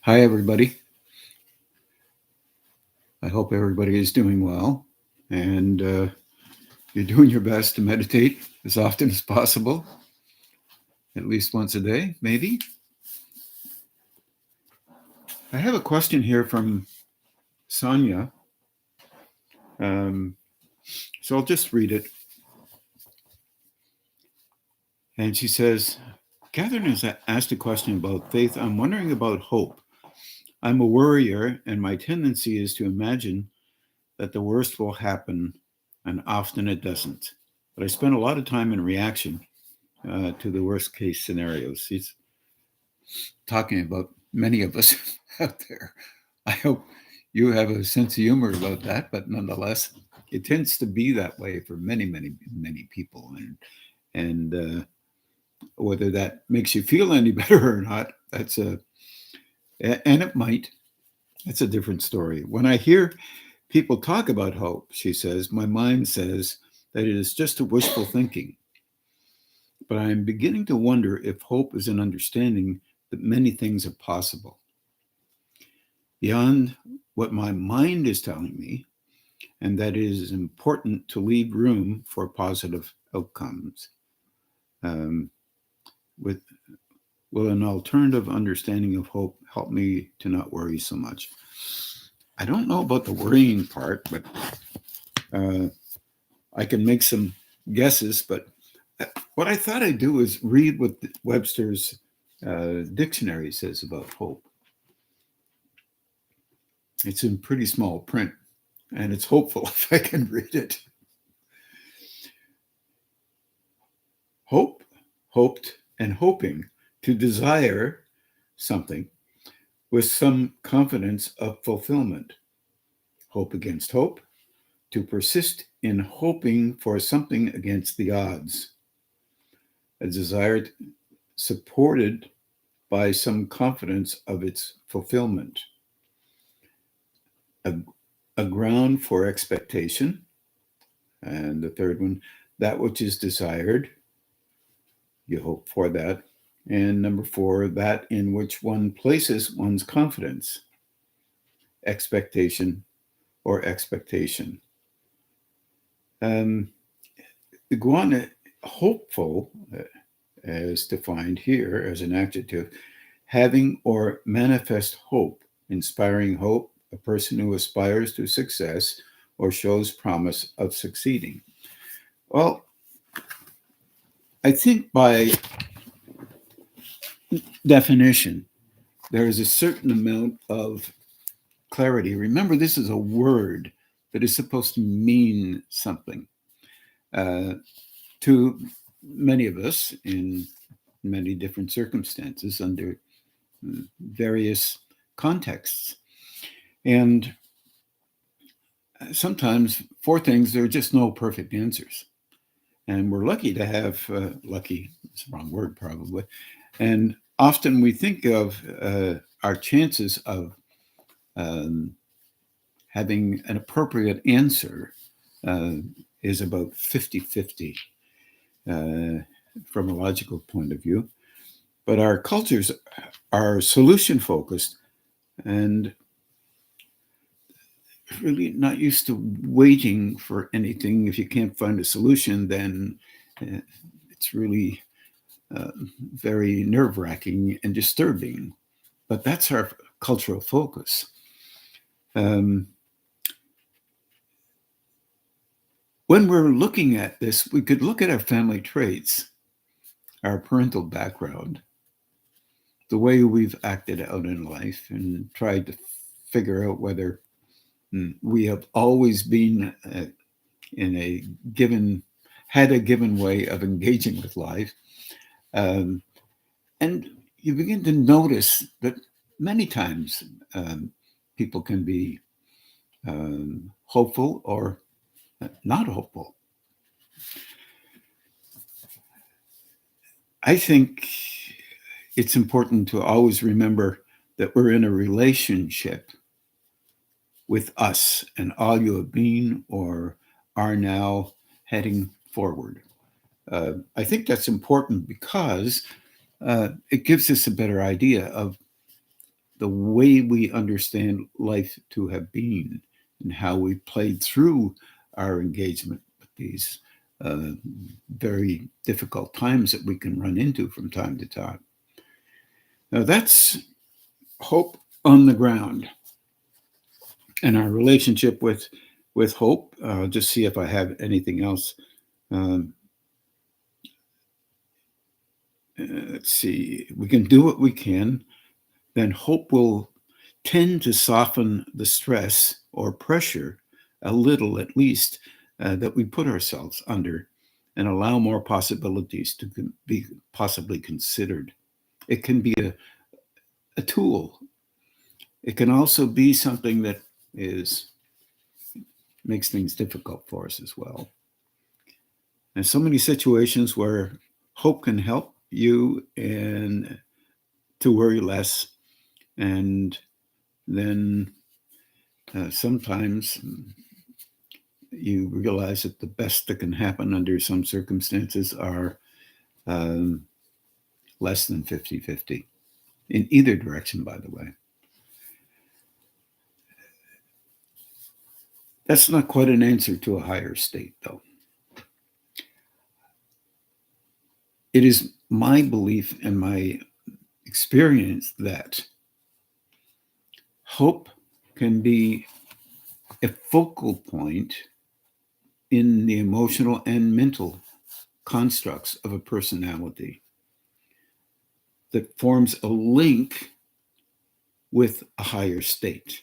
Hi, everybody. I hope everybody is doing well and you're doing your best to meditate as often as possible, at least once a day, maybe. I have a question here from Sonia. Um, so I'll just read it. And she says, Catherine has asked a question about faith. I'm wondering about hope. I'm a worrier, and my tendency is to imagine that the worst will happen, and often it doesn't. But I spend a lot of time in reaction to the worst case scenarios. She's talking about many of us out there. I hope you have a sense of humor about that, but nonetheless, it tends to be that way for many, many, many people, and whether that makes you feel any better or not, and it might. That's a different story. When I hear people talk about hope, she says, my mind says that it is just a wishful thinking. But I am beginning to wonder if hope is an understanding that many things are possible beyond what my mind is telling me, and that it is important to leave room for positive outcomes. Um, with Will an alternative understanding of hope help me to not worry so much? I don't know about the worrying part, but uh, I can make some guesses. But what I thought I'd do is read what Webster's dictionary says about hope. It's in pretty small print, and it's hopeful if I can read it. Hope, hoped, and hoping, to desire something with some confidence of fulfillment. Hope against hope, to persist in hoping for something against the odds. A desire supported by some confidence of its fulfillment. A, a ground for expectation. And the third one, that which is desired, you hope for that. And number four, that in which one places one's confidence, expectation, or expectation. Um, go on, hopeful, as defined here as an adjective, having or manifest hope, inspiring hope, a person who aspires to success or shows promise of succeeding. Well, I think by definition, there is a certain amount of clarity. Remember, this is a word that is supposed to mean something uh, to many of us in many different circumstances under various contexts. And sometimes for things, there are just no perfect answers. And we're lucky to have, lucky, it's the wrong word probably. And often we think of our chances of um, having an appropriate answer uh, is about 50-50 from a logical point of view. But our cultures are solution focused and really not used to waiting for anything. If you can't find a solution, then it's really very nerve wracking and disturbing. But that's our cultural focus. Um, when we're looking at this, we could look at our family traits, our parental background, the way we've acted out in life, and tried to figure out whether we have always been in a given, had a given way of engaging with life. Um, and you begin to notice that many times people can be hopeful or not hopeful. I think it's important to always remember that we're in a relationship with us and all you have been or are now heading forward. I think that's important because it gives us a better idea of the way we understand life to have been and how we played through our engagement with these uh, very difficult times that we can run into from time to time. Now, that's hope on the ground. And our relationship with hope. Just see if I have anything else. Um, let's see. We can do what we can. Then hope will tend to soften the stress or pressure a little, at least, that we put ourselves under, and allow more possibilities to be possibly considered. It can be a tool. It can also be something that is makes things difficult for us as well. And so many situations where hope can help you and to worry less. And then sometimes you realize that the best that can happen under some circumstances are um, less than 50-50 in either direction, by the way. That's not quite an answer to a higher state, though. It is my belief and my experience that hope can be a focal point in the emotional and mental constructs of a personality that forms a link with a higher state.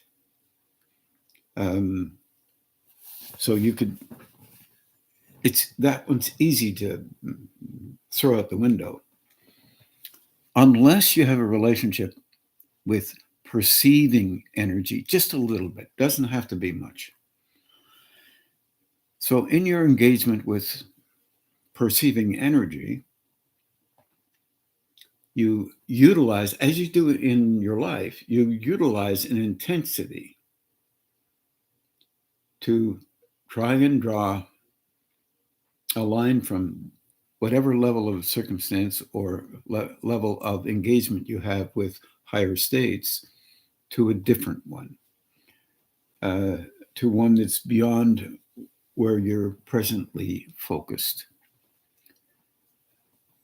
Um, so you could, it's that one's easy to throw out the window. Unless you have a relationship with perceiving energy, just a little bit, doesn't have to be much. So in your engagement with perceiving energy, you utilize, as you do in your life, you utilize an intensity to try and draw a line from whatever level of circumstance or level of engagement you have with higher states to a different one, to one that's beyond where you're presently focused.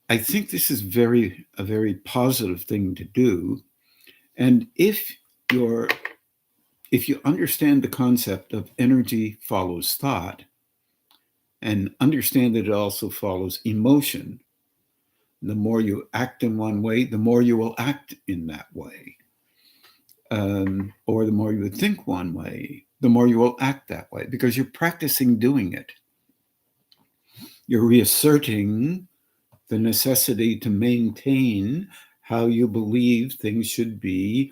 I think this is a very positive thing to do. And if you understand the concept of energy follows thought and understand that it also follows emotion, the more you act in one way, the more you will act in that way. Or the more you think one way, the more you will act that way because you're practicing doing it. You're reasserting the necessity to maintain how you believe things should be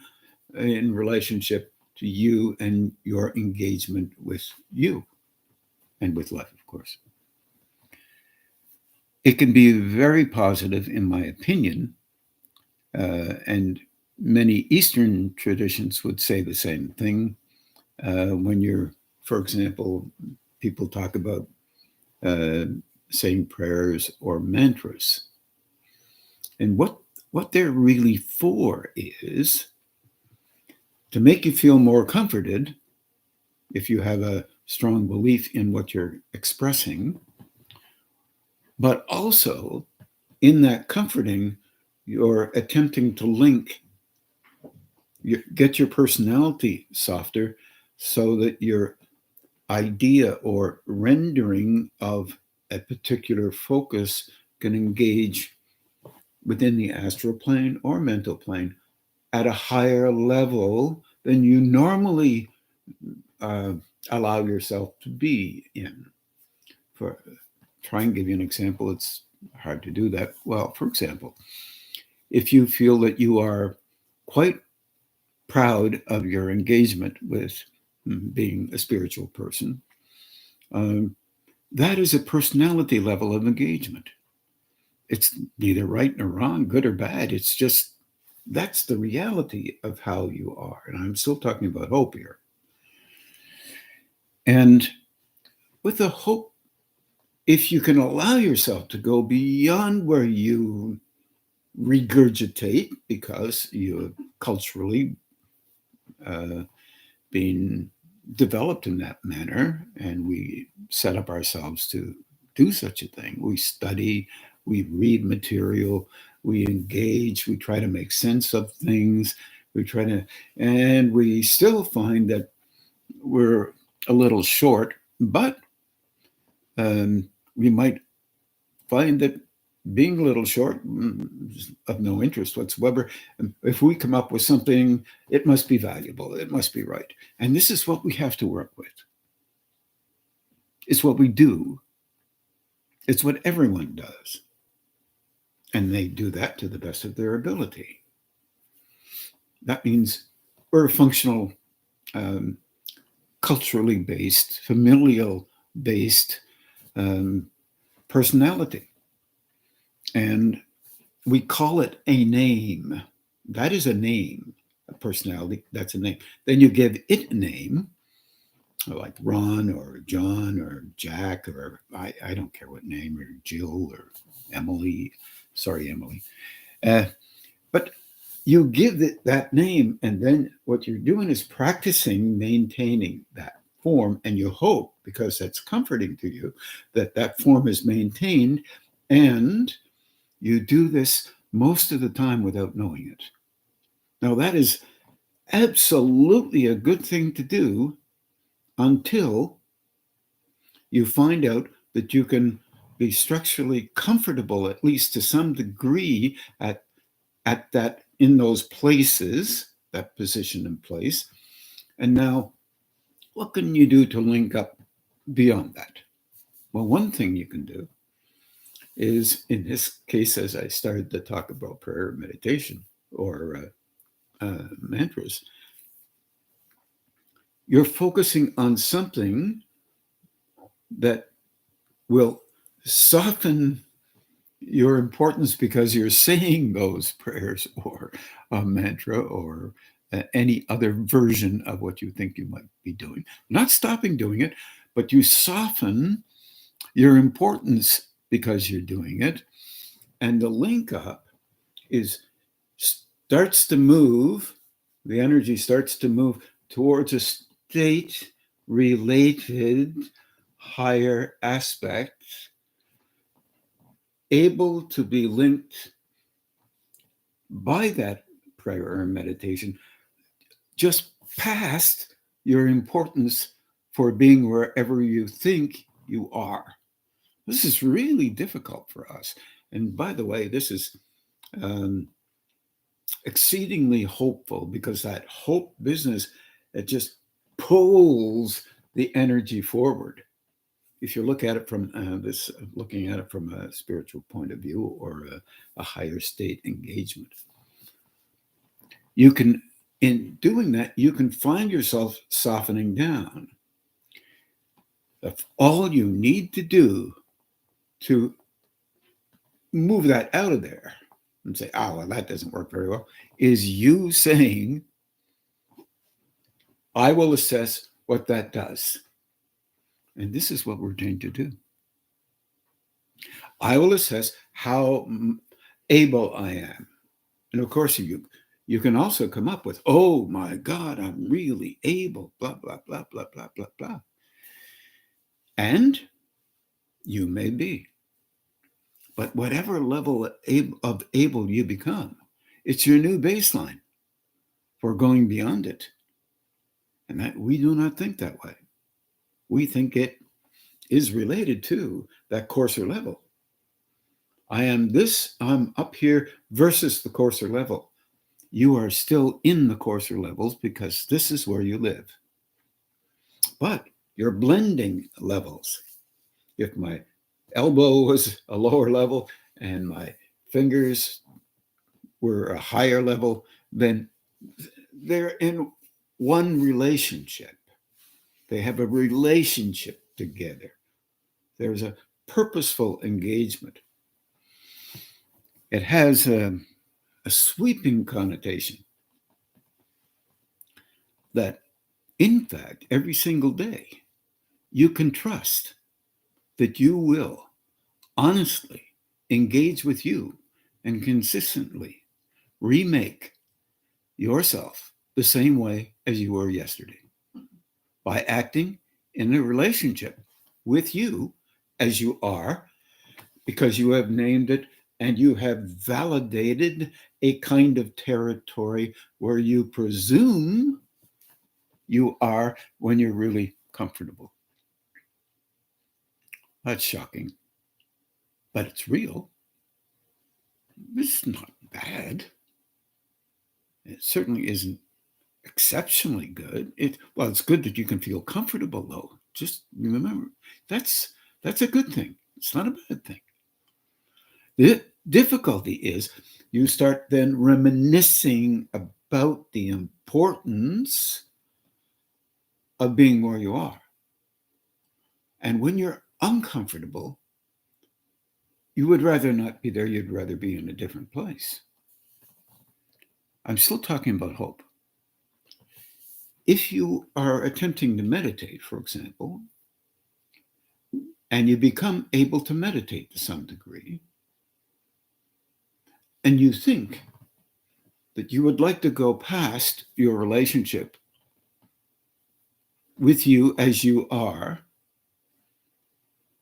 in relationship to you and your engagement with you and with life, of course. It can be very positive, in my opinion, and many Eastern traditions would say the same thing. When you're, for example, people talk about saying prayers or mantras. And what they're really for is to make you feel more comforted if you have a strong belief in what you're expressing, but also in that comforting, you're attempting to link, get your personality softer so that your idea or rendering of a particular focus can engage within the astral plane or mental plane at a higher level than you normally allow yourself to be in. For try and give you an example, it's hard to do that. Well, for example, if you feel that you are quite proud of your engagement with being a spiritual person, that is a personality level of engagement. It's neither right nor wrong, good or bad. It's just that's the reality of how you are. And I'm still talking about hope here. And with the hope, if you can allow yourself to go beyond where you regurgitate because you culturally being developed in that manner, and we set up ourselves to do such a thing. We study, we read material, we engage, we try to make sense of things, we try to, and we still find that we're a little short, but we might find that being a little short is of no interest whatsoever. If we come up with something, it must be valuable, it must be right. And this is what we have to work with. It's what we do. It's what everyone does. And they do that to the best of their ability. That means we're a functional, culturally based, familial based personality. And we call it a name. That is a name, a personality, that's a name. Then you give it a name, like Ron or John or Jack, or I don't care what name, or Jill or Emily. Sorry, Emily. But you give it that name, and then what you're doing is practicing maintaining that form, and you hope, because that's comforting to you, that that form is maintained, and you do this most of the time without knowing it. Now, that is absolutely a good thing to do until you find out that you can be structurally comfortable, at least to some degree, at that, in those places, that position and place. And now, what can you do to link up beyond that? Well, one thing you can do is, in this case, as I started to talk about prayer, meditation, or mantras, you're focusing on something that will soften your importance because you're saying those prayers or a mantra or any other version of what you think you might be doing. Not stopping doing it, but you soften your importance because you're doing it. And the link up starts to move, the energy starts to move towards a state related higher aspect, able to be linked by that prayer or meditation just past your importance for being wherever you think you are. This is really difficult for us. And by the way, this is exceedingly hopeful, because that hope business, it just pulls the energy forward. If you look at it from looking at it from a spiritual point of view, or a higher state engagement, you can, in doing that, you can find yourself softening down. All you need to do to move that out of there and say, oh, well, that doesn't work very well, is you saying, I will assess what that does. And this is what we're going to do. I will assess how able I am. And of course, you can also come up with, oh my God, I'm really able, blah, blah, blah, blah, blah, blah, blah. And you may be. But whatever level of able you become, it's your new baseline for going beyond it. And that we do not think that way. We think it is related to that coarser level. I am this, I'm up here versus the coarser level. You are still in the coarser levels because this is where you live. But you're blending levels. If my elbow was a lower level and my fingers were a higher level, then they're in one relationship. They have a relationship together. There's a purposeful engagement. It has a sweeping connotation that, in fact, every single day, you can trust that you will honestly engage with you and consistently remake yourself the same way as you were yesterday by acting in a relationship with you as you are, because you have named it and you have validated a kind of territory where you presume you are when you're really comfortable. That's shocking, but it's real. It's not bad. It certainly isn't exceptionally good. It's good that you can feel comfortable though. Just remember, that's a good thing. It's not a bad thing. The difficulty is you start then reminiscing about the importance of being where you are. And when you're uncomfortable, you would rather not be there. You'd rather be in a different place. I'm still talking about hope. If you are attempting to meditate, for example, and you become able to meditate to some degree, and you think that you would like to go past your relationship with you as you are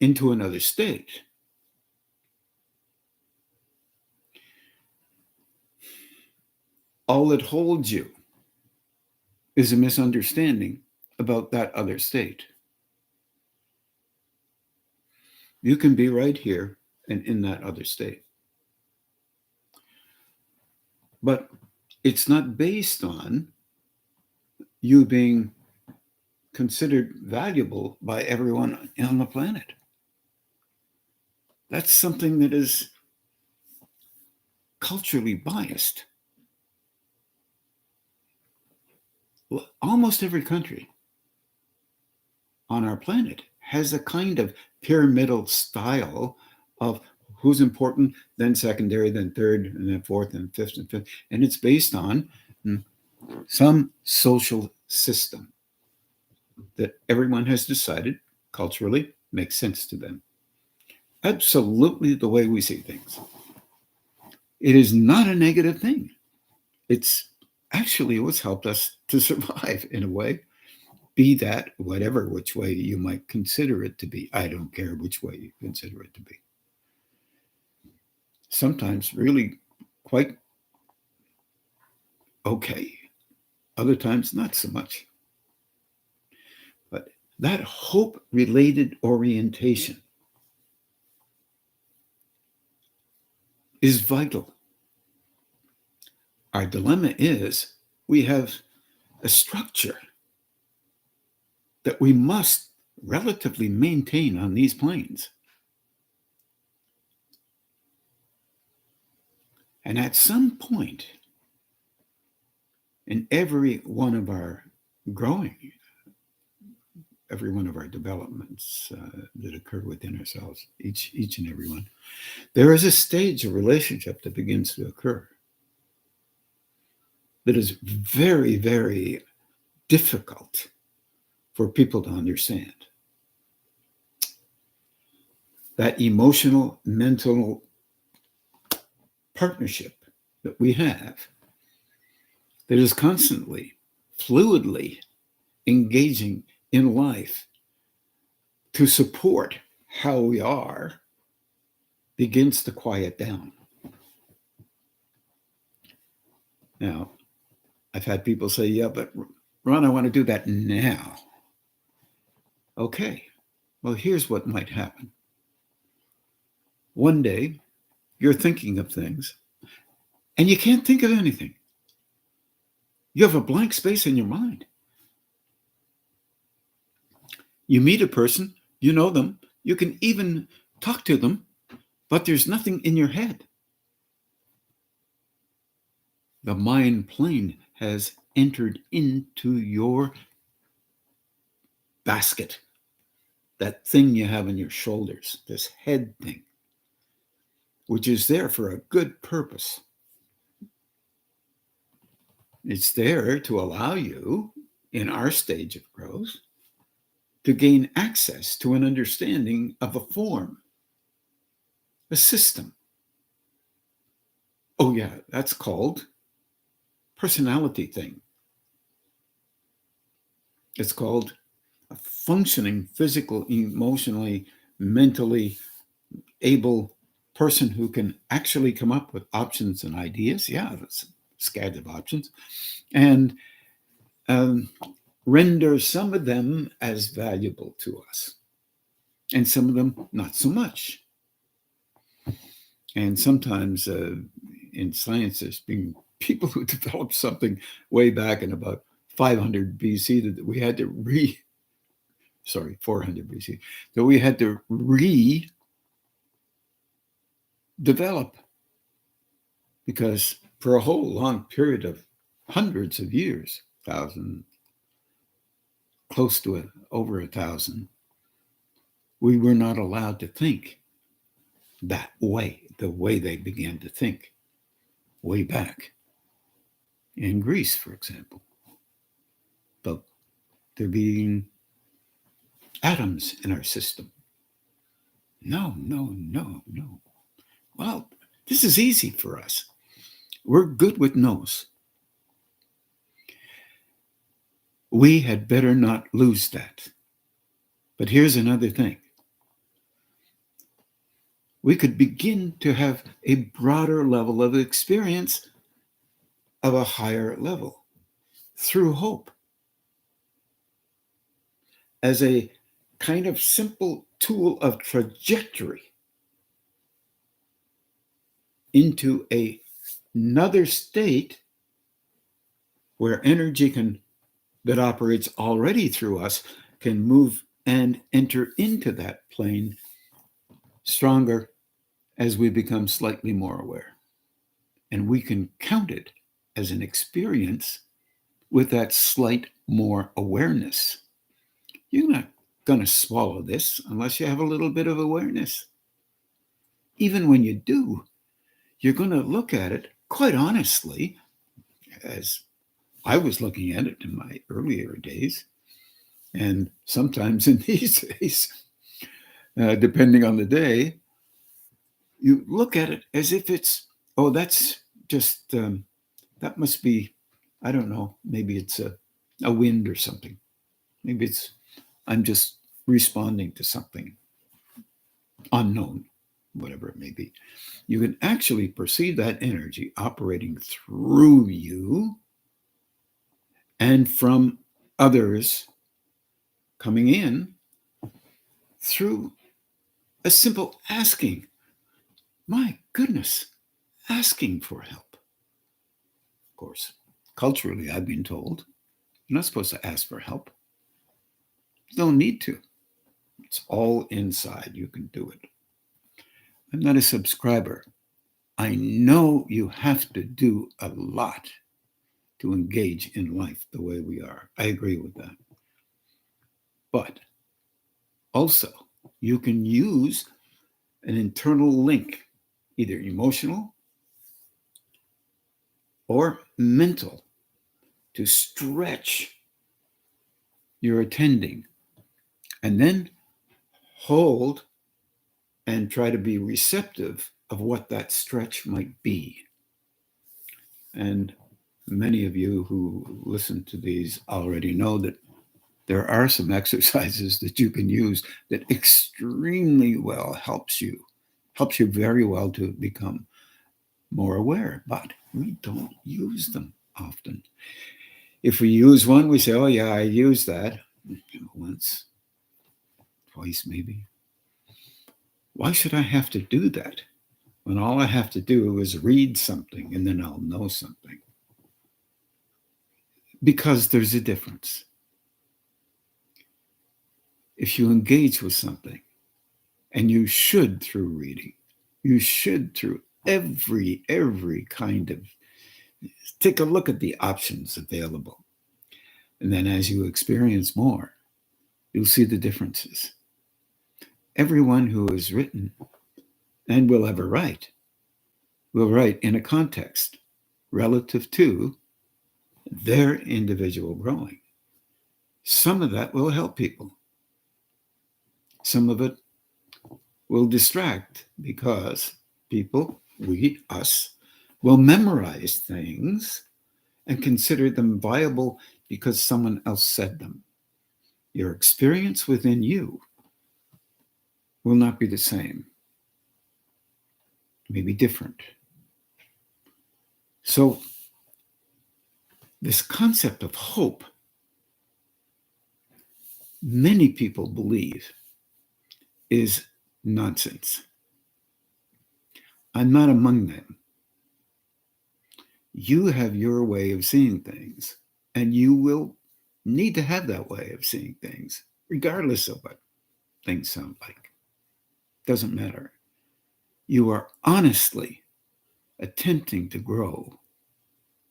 into another state, all that holds you is a misunderstanding about that other state. You can be right here and in that other state. But it's not based on you being considered valuable by everyone on the planet. That's something that is culturally biased. Almost every country on our planet has a kind of pyramidal style of who's important, then secondary, then third, and then fourth, and fifth, and fifth. And it's based on some social system that everyone has decided culturally makes sense to them. Absolutely the way we see things. It is not a negative thing. It's actually what's helped us to survive in a way, be that whatever which way you might consider it to be. I don't care which way you consider it to be. Sometimes really quite okay. Other times not so much. But that hope-related orientation is vital. Our dilemma is we have a structure that we must relatively maintain on these planes. And at some point in every one of our growing, every one of our developments that occur within ourselves, each and every one, there is a stage of relationship that begins to occur that is very, very difficult for people to understand. That emotional, mental partnership that we have that is constantly, fluidly engaging in life to support how we are begins to quiet down. Now, I've had people say, yeah, but Ron, I want to do that now. Okay, well, here's what might happen. One day, you're thinking of things, and you can't think of anything. You have a blank space in your mind. You meet a person, you know them, you can even talk to them, but there's nothing in your head. The mind plane has entered into your basket, that thing you have on your shoulders, this head thing, which is there for a good purpose. It's there to allow you, in our stage of growth, to gain access to an understanding of a form, a system. Oh yeah, that's called personality thing. It's called a functioning, physical, emotionally, mentally able person who can actually come up with options and ideas. Yeah, that's scads of options. And um, render some of them as valuable to us, and some of them not so much. And sometimes in science, there's been people who developed something way back in about 500 BC that we had to 400 BC, that we had to redevelop because for a whole long period of hundreds of years, thousand, close to over 1,000, we were not allowed to think that way, the way they began to think way back in Greece, for example. But there being atoms in our system. No, no, no, no. Well, this is easy for us. We're good with no's. We had better not lose that. But here's another thing. We could begin to have a broader level of experience of a higher level through hope as a kind of simple tool of trajectory into another state where energy that operates already through us can move and enter into that plane stronger as we become slightly more aware. And we can count it as an experience with that slight more awareness. You're not going to swallow this unless you have a little bit of awareness. Even when you do, you're going to look at it quite honestly, as I was looking at it in my earlier days, and sometimes in these days, depending on the day, you look at it as if it's, oh, that's just, that must be, I don't know, maybe it's a wind or something. Maybe it's, I'm just responding to something unknown, whatever it may be. You can actually perceive that energy operating through you and from others coming in through a simple asking. My goodness, asking for help. Of course, culturally, I've been told you're not supposed to ask for help. You don't need to. It's all inside. You can do it. I'm not a subscriber. I know you have to do a lot to engage in life the way we are. I agree with that. But also, you can use an internal link, either emotional or mental, to stretch your attending and then hold and try to be receptive of what that stretch might be. And many of you who listen to these already know that there are some exercises that you can use that extremely well helps you very well to become more aware, but we don't use them often. If we use one, we say, oh yeah, I used that once, twice maybe. Why should I have to do that when all I have to do is read something and then I'll know something? Because there's a difference. If you engage with something, and you should through reading, you should through every kind of, take a look at the options available. And then as you experience more, you'll see the differences. Everyone who has written and will ever write will write in a context relative to their individual growing. Some of that will help people. Some of it will distract because people, us, will memorize things and consider them viable because someone else said them. your experience within you will not be the same, maybe different. So, this concept of hope, many people believe, is nonsense. I'm not among them. You have your way of seeing things, and you will need to have that way of seeing things, regardless of what things sound like. Doesn't matter. You are honestly attempting to grow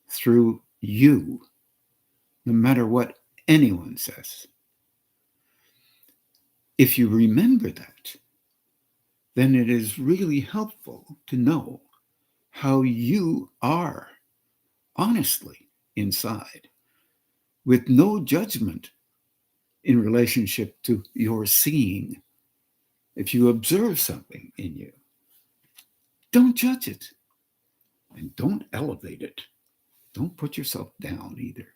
through you, no matter what anyone says. If you remember that, then it is really helpful to know how you are honestly inside, with no judgment in relationship to your seeing. If you observe something in you, don't judge it and don't elevate it. Don't put yourself down either.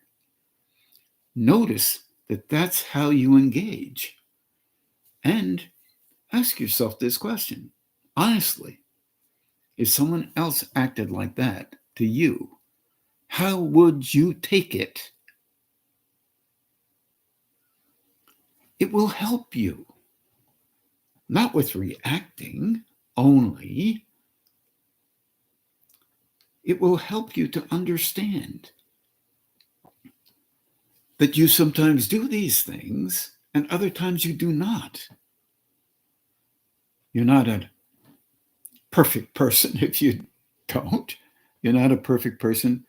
Notice that that's how you engage. And ask yourself this question honestly, if someone else acted like that to you, how would you take it? It will help you, not with reacting only. It will help you to understand that you sometimes do these things and other times you do not. You're not a perfect person if you don't. You're not a perfect person.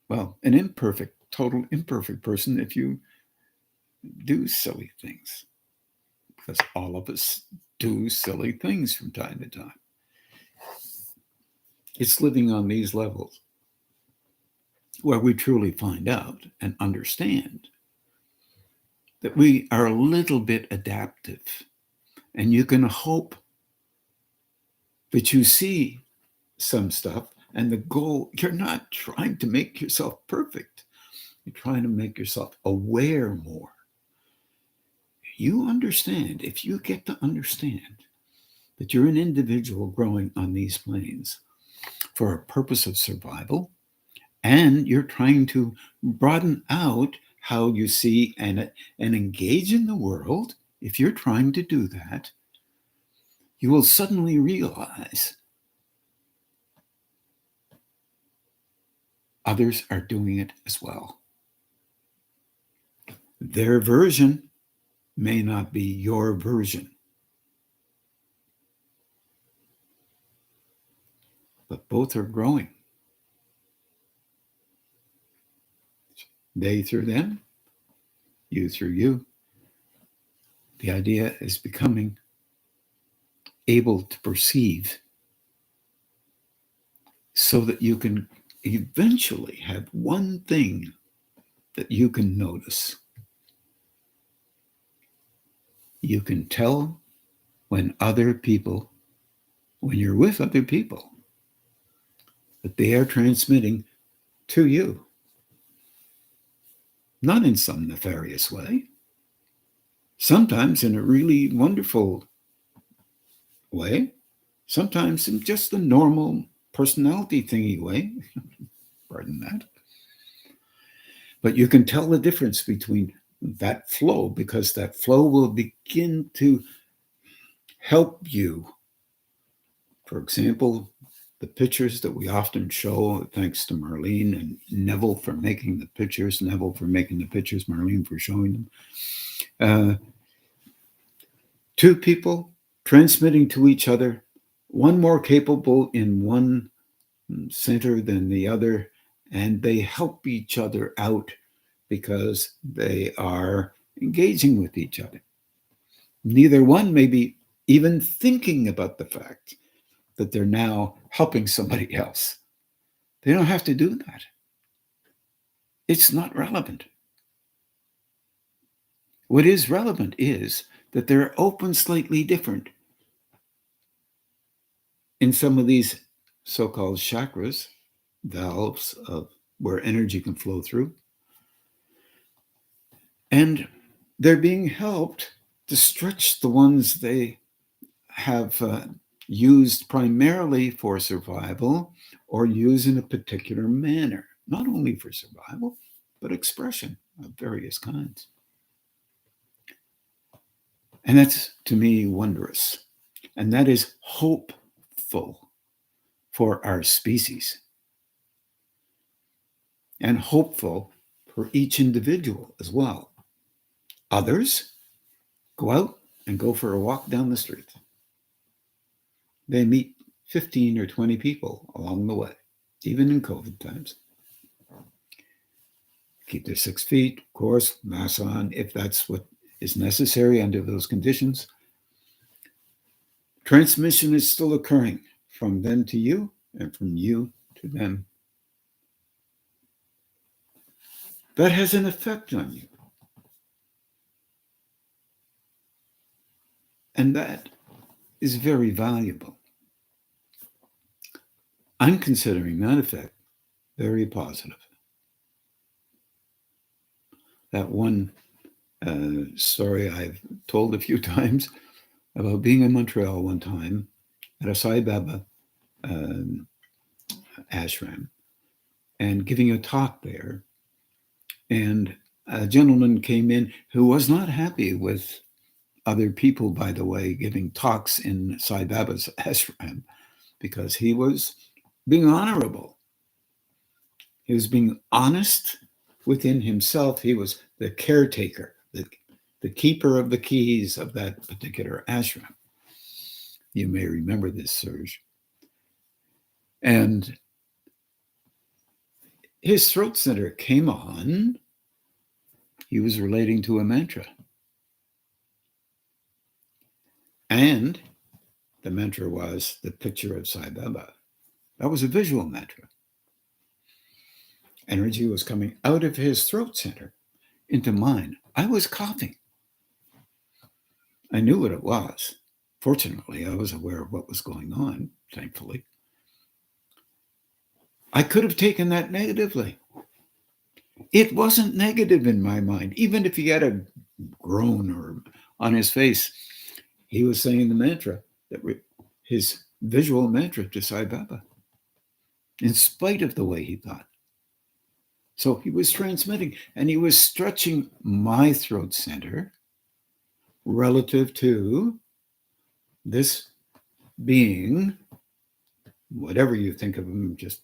Well, an imperfect, total imperfect person if you do silly things. Because all of us do silly things from time to time. It's living on these levels where we truly find out and understand that we are a little bit adaptive. And you can hope that you see some stuff and the goal, you're not trying to make yourself perfect. You're trying to make yourself aware more. You understand, if you get to understand that you're an individual growing on these planes for a purpose of survival, and you're trying to broaden out how you see and engage in the world, if you're trying to do that, you will suddenly realize others are doing it as well. Their version may not be your version, but both are growing. They through them, you through you. The idea is becoming able to perceive so that you can eventually have one thing that you can notice. You can tell when you're with other people, that they are transmitting to you. Not in some nefarious way. Sometimes in a really wonderful way. Sometimes in just the normal personality thingy way. Pardon that. But you can tell the difference between that flow, because that flow will begin to help you. For example, the pictures that we often show, thanks to Marlene and Neville for making the pictures, Marlene for showing them. Two people transmitting to each other, one more capable in one center than the other, and they help each other out because they are engaging with each other. Neither one may be even thinking about the fact that they're now helping somebody else. They don't have to do that. It's not relevant. What is relevant is that they're open slightly different in some of these so-called chakras, valves of where energy can flow through. And they're being helped to stretch the ones they have used primarily for survival or use in a particular manner, not only for survival, but expression of various kinds. And that's, to me, wondrous. And that is hopeful for our species and hopeful for each individual as well. Others go out and go for a walk down the street. They meet 15 or 20 people along the way, even in COVID times. Keep their 6 feet, of course, mask on if that's what is necessary under those conditions. Transmission is still occurring from them to you and from you to them. That has an effect on you. And that is very valuable. I'm considering that effect very positive. That one story I've told a few times about being in Montreal one time at a Sai Baba ashram and giving a talk there. And a gentleman came in who was not happy with other people, by the way, giving talks in Sai Baba's ashram because he was being honorable. He was being honest within himself. He was the caretaker, the keeper of the keys of that particular ashram. You may remember this, Serge. And his throat center came on. He was relating to a mantra. And the mantra was the picture of Sai Baba. That was a visual mantra. Energy was coming out of his throat center into mine. I was coughing. I knew what it was. Fortunately, I was aware of what was going on, thankfully. I could have taken that negatively. It wasn't negative in my mind. Even if he had a groan or on his face, he was saying the mantra, his visual mantra to Sai Baba, in spite of the way he thought. So he was transmitting and he was stretching my throat center relative to this being, whatever you think of him, just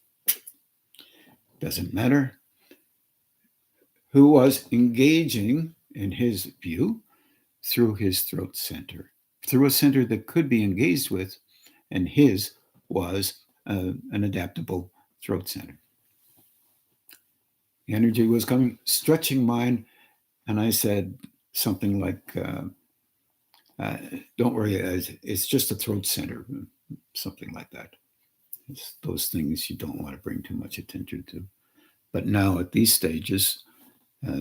doesn't matter, who was engaging, in his view, through his throat center, through a center that could be engaged with, and his was an adaptable throat center. The energy was coming, stretching mine, and I said something like, don't worry, it's just a throat center, something like that. It's those things you don't want to bring too much attention to. But now at these stages,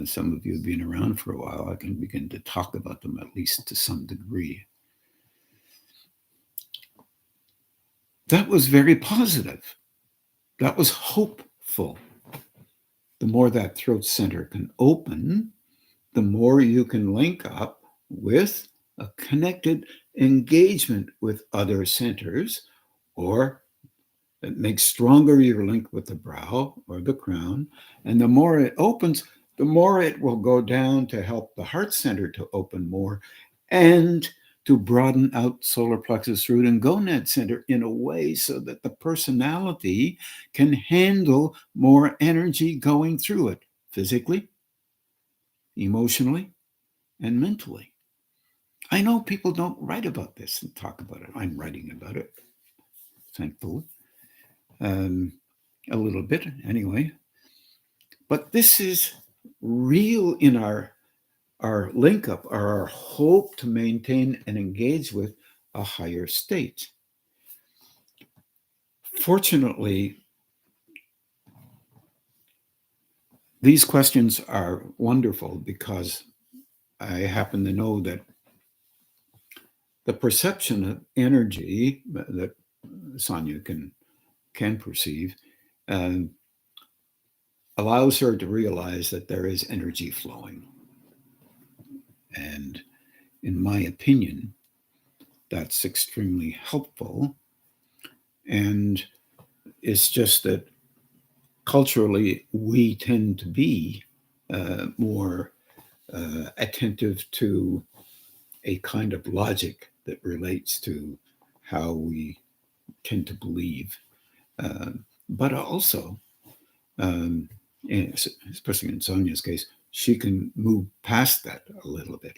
some of you have been around for a while, I can begin to talk about them at least to some degree. That was very positive. That was hopeful. The more that throat center can open, the more you can link up with a connected engagement with other centers, or it makes stronger your link with the brow or the crown. And the more it opens, the more it will go down to help the heart center to open more and to broaden out solar plexus, root, and gonad center in a way so that the personality can handle more energy going through it, physically, emotionally, and mentally. I know people don't write about this and talk about it. I'm writing about it, thankfully, a little bit anyway. But this is real in our link up, or our hope to maintain and engage with a higher state. Fortunately, these questions are wonderful because I happen to know that the perception of energy that Sonia can perceive allows her to realize that there is energy flowing. And in my opinion, that's extremely helpful. And it's just that culturally, we tend to be more attentive to a kind of logic that relates to how we tend to believe. Uh, but also, um, especially in Sonia's case, she can move past that a little bit.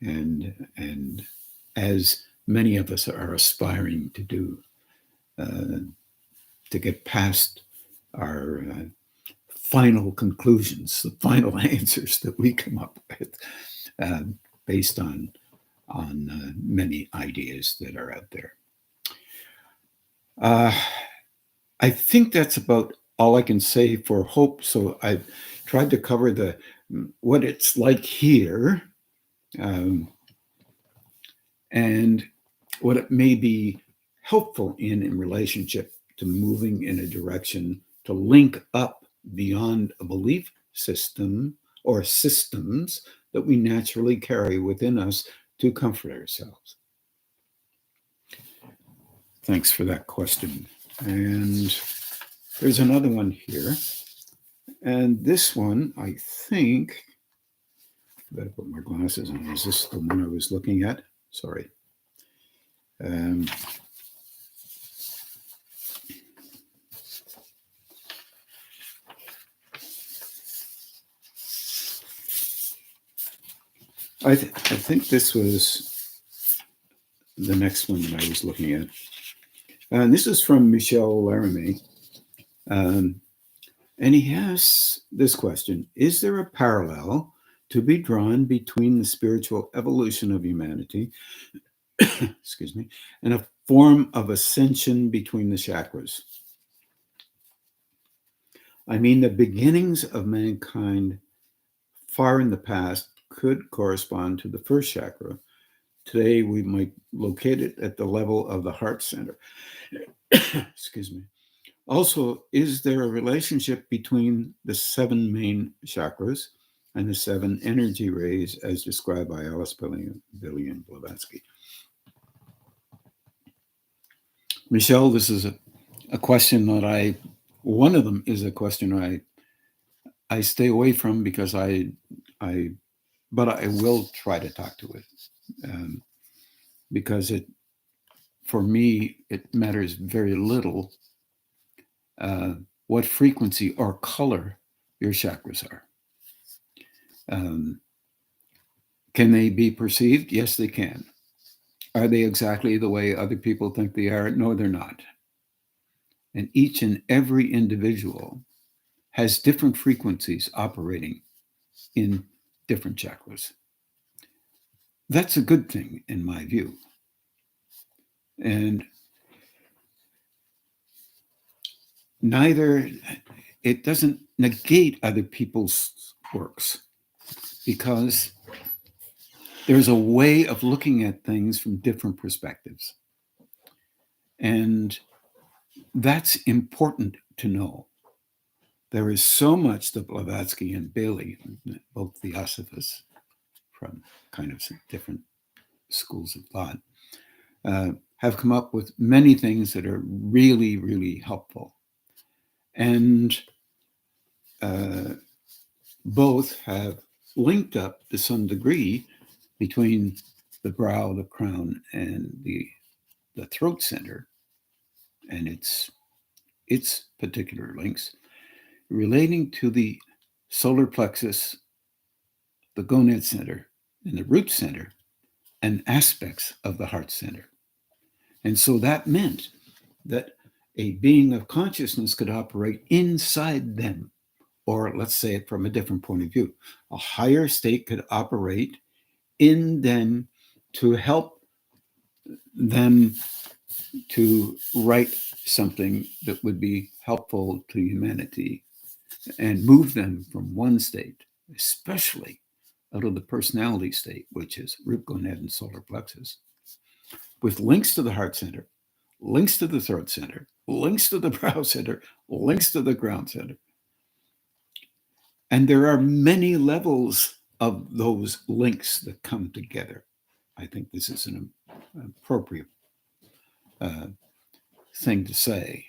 And as many of us are aspiring to do, uh, to get past our final conclusions, the final answers that we come up with, uh, based on many ideas that are out there. I think that's about all I can say for hope. So I've tried to cover the what it's like here, um, and what it may be helpful in relationship to moving in a direction to link up beyond a belief system or systems that we naturally carry within us to comfort ourselves. Thanks for that question. And there's another one here. And this one, I think, I better put my glasses on. Is this the one I was looking at? Sorry. Um, I think this was the next one that I was looking at. And this is from Michel Laramie. And he asks this question: is there a parallel to be drawn between the spiritual evolution of humanity, excuse me, and a form of ascension between the chakras? I mean, the beginnings of mankind far in the past could correspond to the first chakra. Today, we might locate it at the level of the heart center. Excuse me. Also, is there a relationship between the 7 main chakras and the 7 energy rays as described by Alice Billy and Blavatsky? Michelle, this is a question that one of them is a question I stay away from because but I will try to talk to it, because for me, it matters very little what frequency or color your chakras are. Can they be perceived? Yes, they can. Are they exactly the way other people think they are? No, they're not. And each and every individual has different frequencies operating in different chakras. That's a good thing in my view. And it doesn't negate other people's works, because there's a way of looking at things from different perspectives. And that's important to know. There is so much that Blavatsky and Bailey, both theosophists from kind of different schools of thought, have come up with many things that are really, really helpful. And both have linked up to some degree between the brow, the crown, and the throat center, and its particular links relating to the solar plexus, the gonad center, and the root center, and aspects of the heart center. And so that meant that a being of consciousness could operate inside them, or let's say it from a different point of view. A higher state could operate in them to help them to write something that would be helpful to humanity and move them from one state, especially out of the personality state, which is root gonad and solar plexus, with links to the heart center, links to the throat center, links to the brow center, links to the ground center. And there are many levels of those links that come together. I think this is an appropriate thing to say.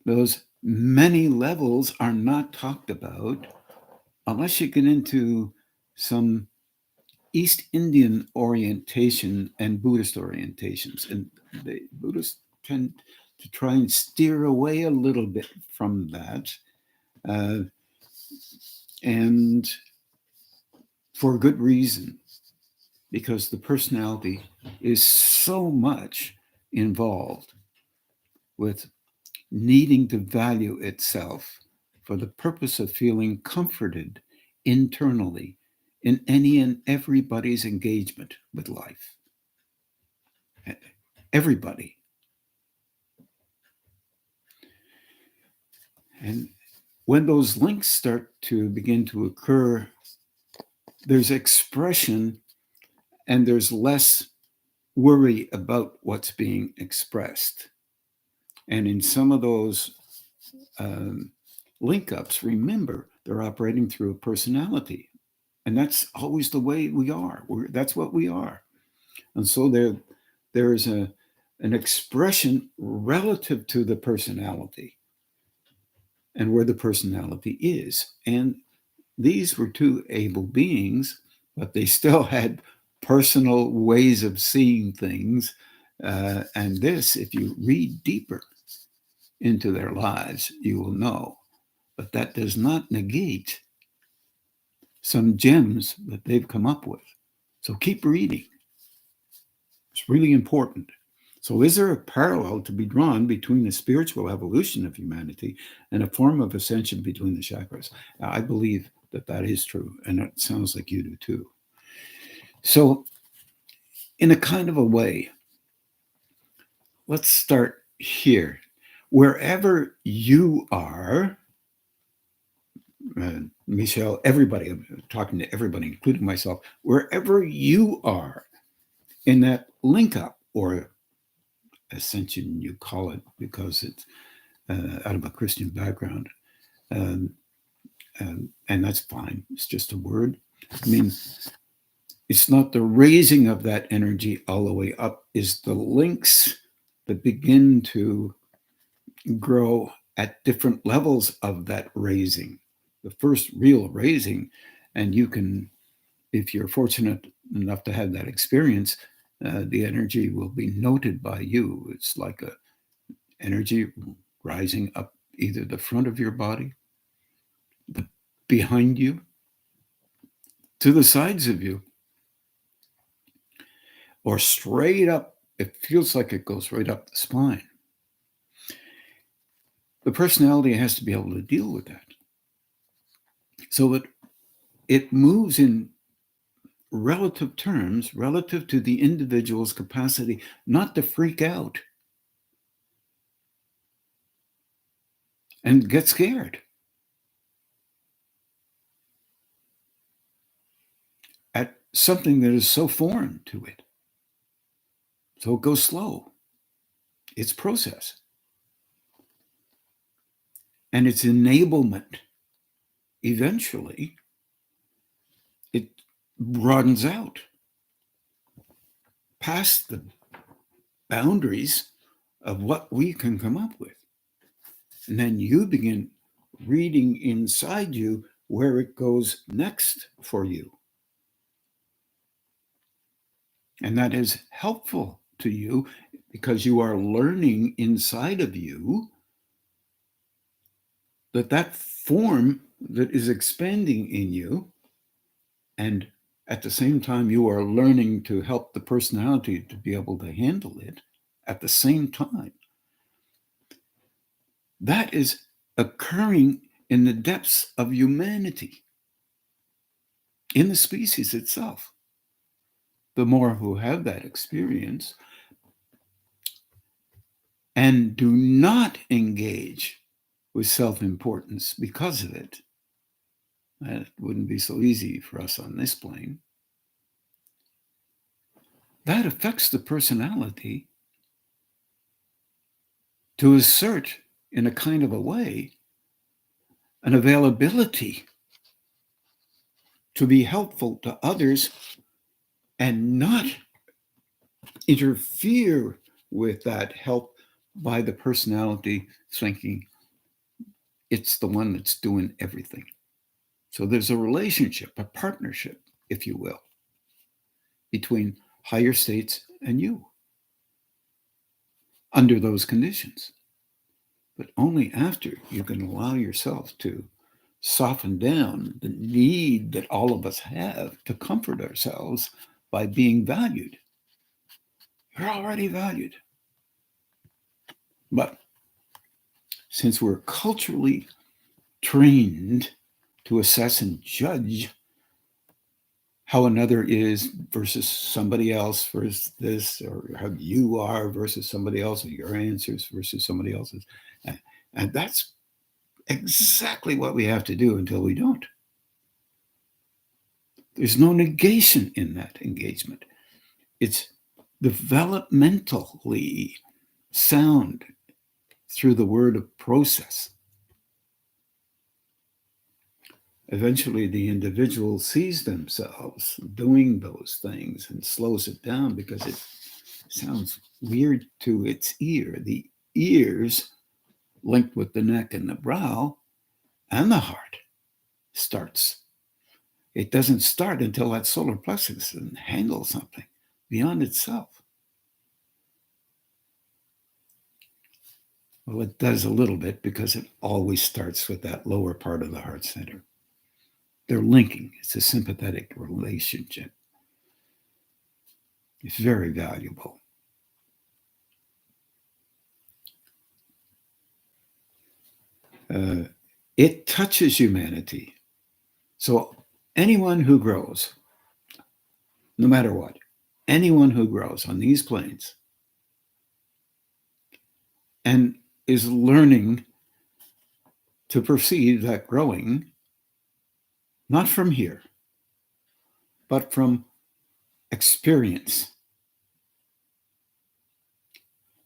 Those many levels are not talked about unless you get into some East Indian orientation and Buddhist orientations. And the Buddhists tend to try and steer away a little bit from that. And for good reason, because the personality is so much involved with needing to value itself for the purpose of feeling comforted internally in any and everybody's engagement with life. Everybody. And when those links start to begin to occur, there's expression and there's less worry about what's being expressed. And in some of those link ups, remember, they're operating through a personality. And that's always the way we are. That's what we are. And so there is an expression relative to the personality and where the personality is. And these were two able beings, but they still had personal ways of seeing things. And this, if you read deeper into their lives, you will know. But that does not negate some gems that they've come up with. So keep reading. It's really important. So is there a parallel to be drawn between the spiritual evolution of humanity and a form of ascension between the chakras? I believe that that is true, and it sounds like you do too. So in a kind of a way, let's start here. Wherever you are, Michelle, everybody, I'm talking to everybody, including myself, wherever you are in that link up or ascension, you call it, because it's out of a Christian background. And that's fine. It's just a word. I mean, it's not the raising of that energy all the way up, is the links that begin to grow at different levels of that raising. The first real raising, and you can, if you're fortunate enough to have that experience, the energy will be noted by you. It's like a energy rising up either the front of your body, behind you, to the sides of you, or straight up. It feels like it goes right up the spine. The personality has to be able to deal with that. So it moves in relative terms, relative to the individual's capacity not to freak out and get scared at something that is so foreign to it. So it goes slow. It's process. And its enablement, eventually, it broadens out past the boundaries of what we can come up with. And then you begin reading inside you where it goes next for you. And that is helpful to you because you are learning inside of you that form that is expanding in you, and at the same time you are learning to help the personality to be able to handle it at the same time. That is occurring in the depths of humanity, in the species itself. The more who have that experience and do not engage with self-importance because of it, that wouldn't be so easy for us on this plane. That affects the personality to assert, in a kind of a way, an availability to be helpful to others and not interfere with that help by the personality thinking it's the one that's doing everything. So there's a relationship, a partnership, if you will, between higher states and you under those conditions. But only after you can allow yourself to soften down the need that all of us have to comfort ourselves by being valued. You're already valued. But since we're culturally trained to assess and judge how another is versus somebody else versus this, or how you are versus somebody else, or your answers versus somebody else's. And that's exactly what we have to do until we don't. There's no negation in that engagement. It's developmentally sound through the word of process. Eventually, the individual sees themselves doing those things and slows it down because it sounds weird to its ear. The ears, linked with the neck and the brow and the heart, starts. It doesn't start until that solar plexus and handles something beyond itself. Well, it does a little bit because it always starts with that lower part of the heart center. They're linking. It's a sympathetic relationship. It's very valuable. It touches humanity. So anyone who grows, no matter what, anyone who grows on these planes and is learning to perceive that growing, not from here, but from experience,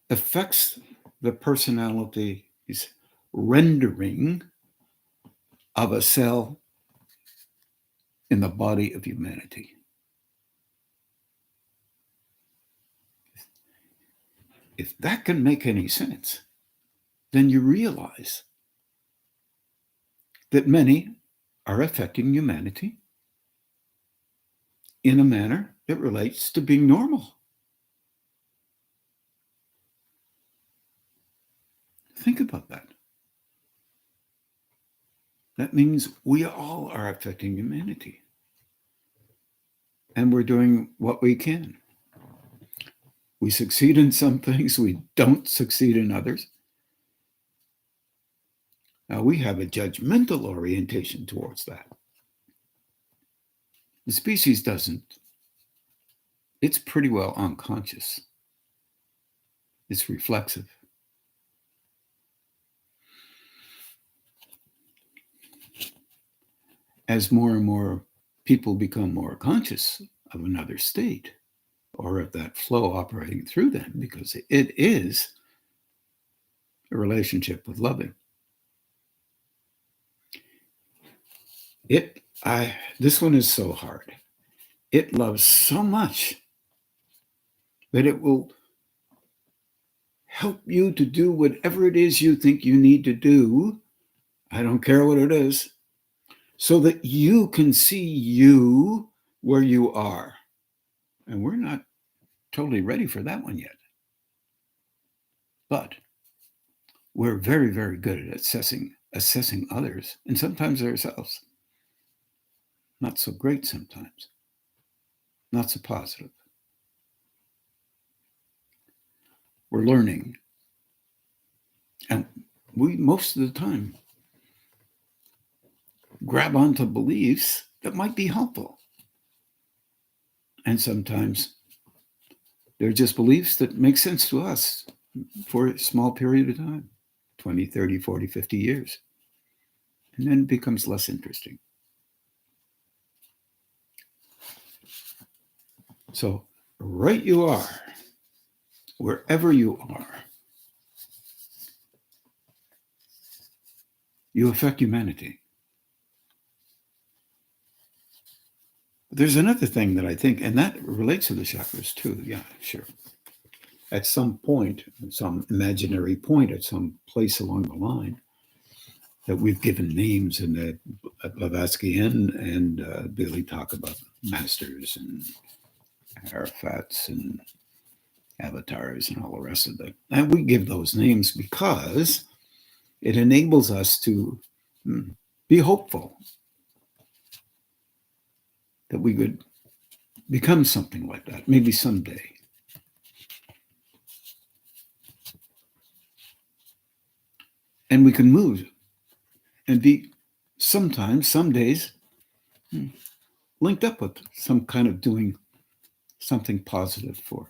affects the personality's rendering of a cell in the body of humanity. If that can make any sense, then you realize that many are affecting humanity in a manner that relates to being normal. Think about that. That means we all are affecting humanity. And we're doing what we can. We succeed in some things, we don't succeed in others. Now, we have a judgmental orientation towards that. The species doesn't. It's pretty well unconscious. It's reflexive. As more and more people become more conscious of another state or of that flow operating through them, because it is a relationship with loving. This one is so hard. It loves so much that it will help you to do whatever it is you think you need to do. I don't care what it is, so that you can see you where you are. And we're not totally ready for that one yet. But we're very, very good at assessing others, and sometimes ourselves. Not so great sometimes. Not so positive. We're learning. And we, most of the time, grab onto beliefs that might be helpful. And sometimes they're just beliefs that make sense to us for a small period of time, 20, 30, 40, 50 years. And then it becomes less interesting. So right you are, wherever you are, you affect humanity. there's another thing that I think, and that relates to the chakras too. Yeah, sure. At some point, some imaginary point, at some place along the line, that we've given names, and that Blavatsky and Billy talk about masters and Arafats and avatars and all the rest of it. And we give those names because it enables us to be hopeful that we could become something like that, maybe someday. And we can move and be sometimes, some days, linked up with some kind of doing something positive for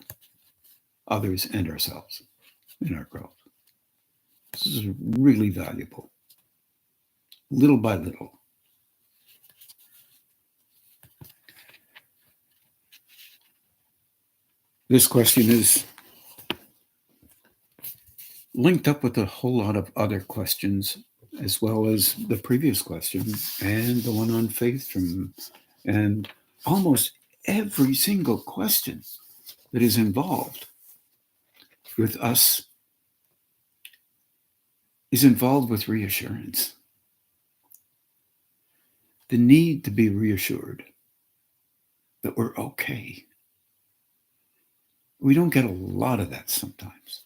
others and ourselves in our growth. This is really valuable, little by little. This question is linked up with a whole lot of other questions, as well as the previous question and the one on faith and almost every single question that is involved with us is involved with reassurance. The need to be reassured that we're okay. We don't get a lot of that sometimes.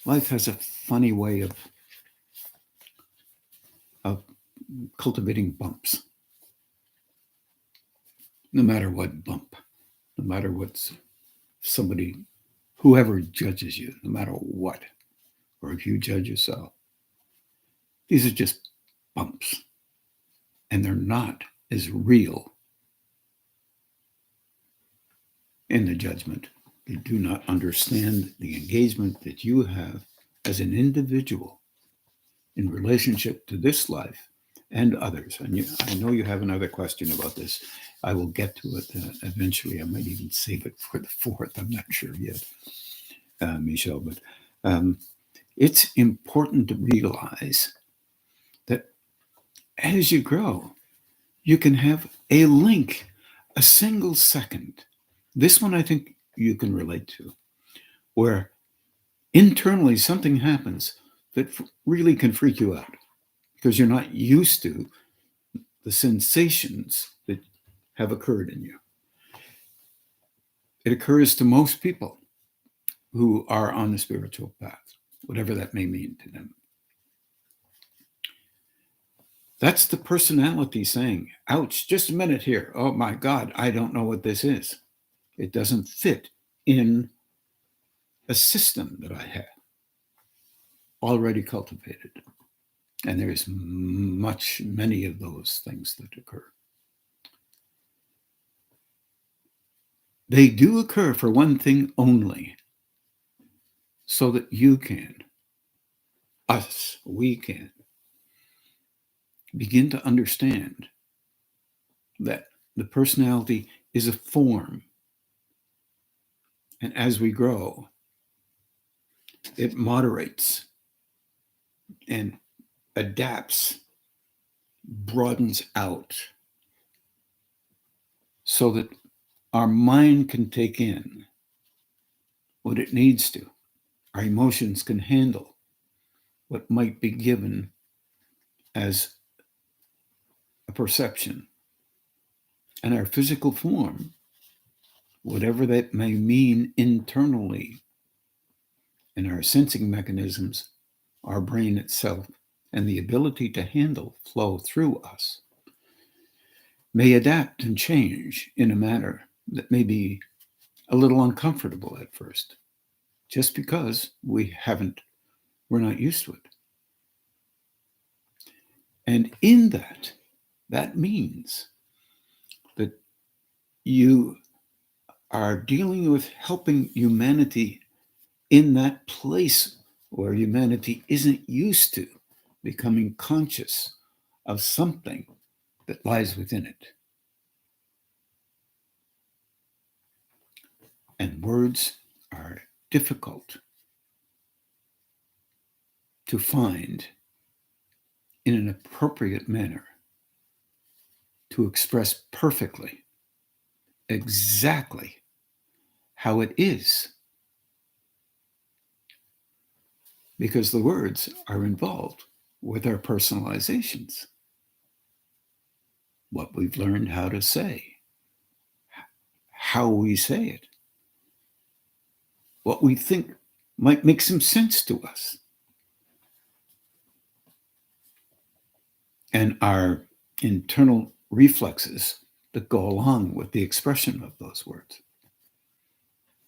Life has a funny way of cultivating bumps. No matter what bump, no matter what's somebody, whoever judges you, no matter what, or if you judge yourself, these are just bumps. And they're not as real in the judgment. You do not understand the engagement that you have as an individual in relationship to this life and others. And I know you have another question about this. I will get to it eventually. I might even save it for the fourth. I'm not sure yet, Michelle. But it's important to realize that as you grow, you can have a link, a single second. This one I think you can relate to, where internally something happens that really can freak you out because you're not used to the sensations that have occurred in you. It occurs to most people who are on the spiritual path, whatever that may mean to them. That's the personality saying, ouch, just a minute here. Oh my God, I don't know what this is. It doesn't fit in a system that I have already cultivated. And there's many of those things that occur. They do occur for one thing only, so that you can, we can, begin to understand that the personality is a form. And as we grow, it moderates and adapts, broadens out, so that our mind can take in what it needs to. Our emotions can handle what might be given as a perception. And our physical form, whatever that may mean internally, and our sensing mechanisms, our brain itself, and the ability to handle flow through us, may adapt and change in a manner that may be a little uncomfortable at first, just because we're not used to it. And in that means that you are dealing with helping humanity in that place where humanity isn't used to becoming conscious of something that lies within it. And words are difficult to find in an appropriate manner to express perfectly exactly how it is, because the words are involved with our personalizations, what we've learned how to say, how we say it, what we think might make some sense to us, and our internal reflexes that go along with the expression of those words.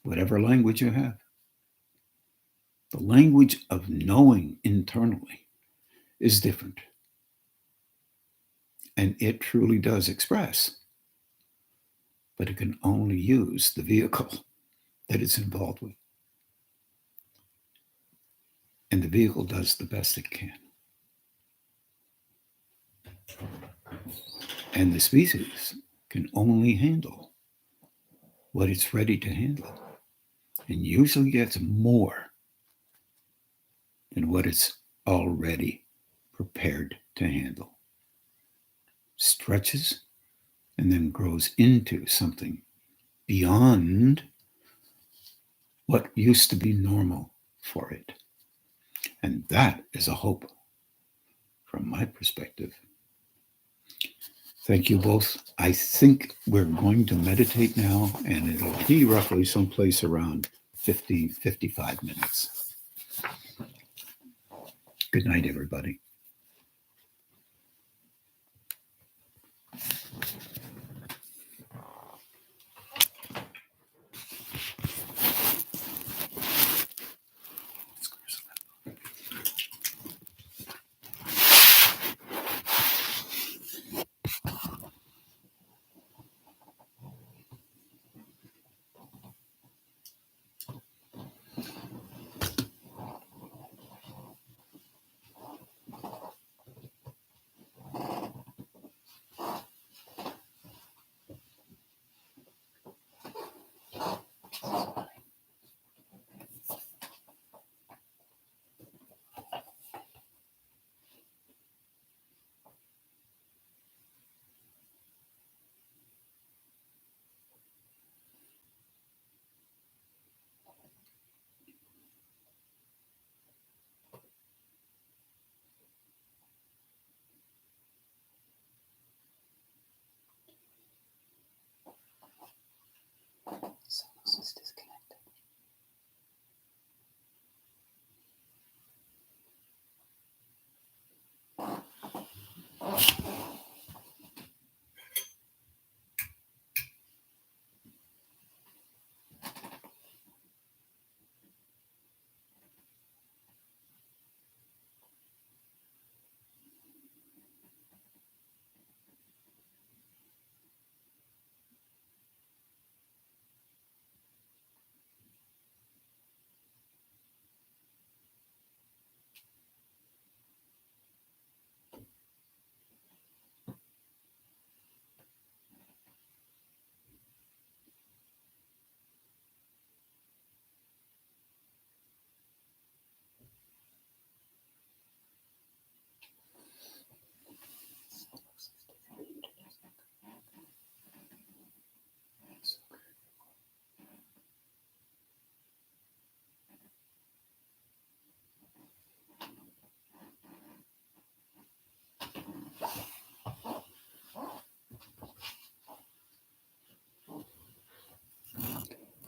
Whatever language you have, the language of knowing internally is different. And it truly does express, but it can only use the vehicle that it's involved with. And the vehicle does the best it can. And the species can only handle what it's ready to handle, and usually gets more than what it's already prepared to handle. Stretches and then grows into something beyond what used to be normal for it. And that is a hope from my perspective. Thank you both. I think we're going to meditate now, and it'll be roughly someplace around 50, 55 minutes. Good night, everybody. Someone is disconnected.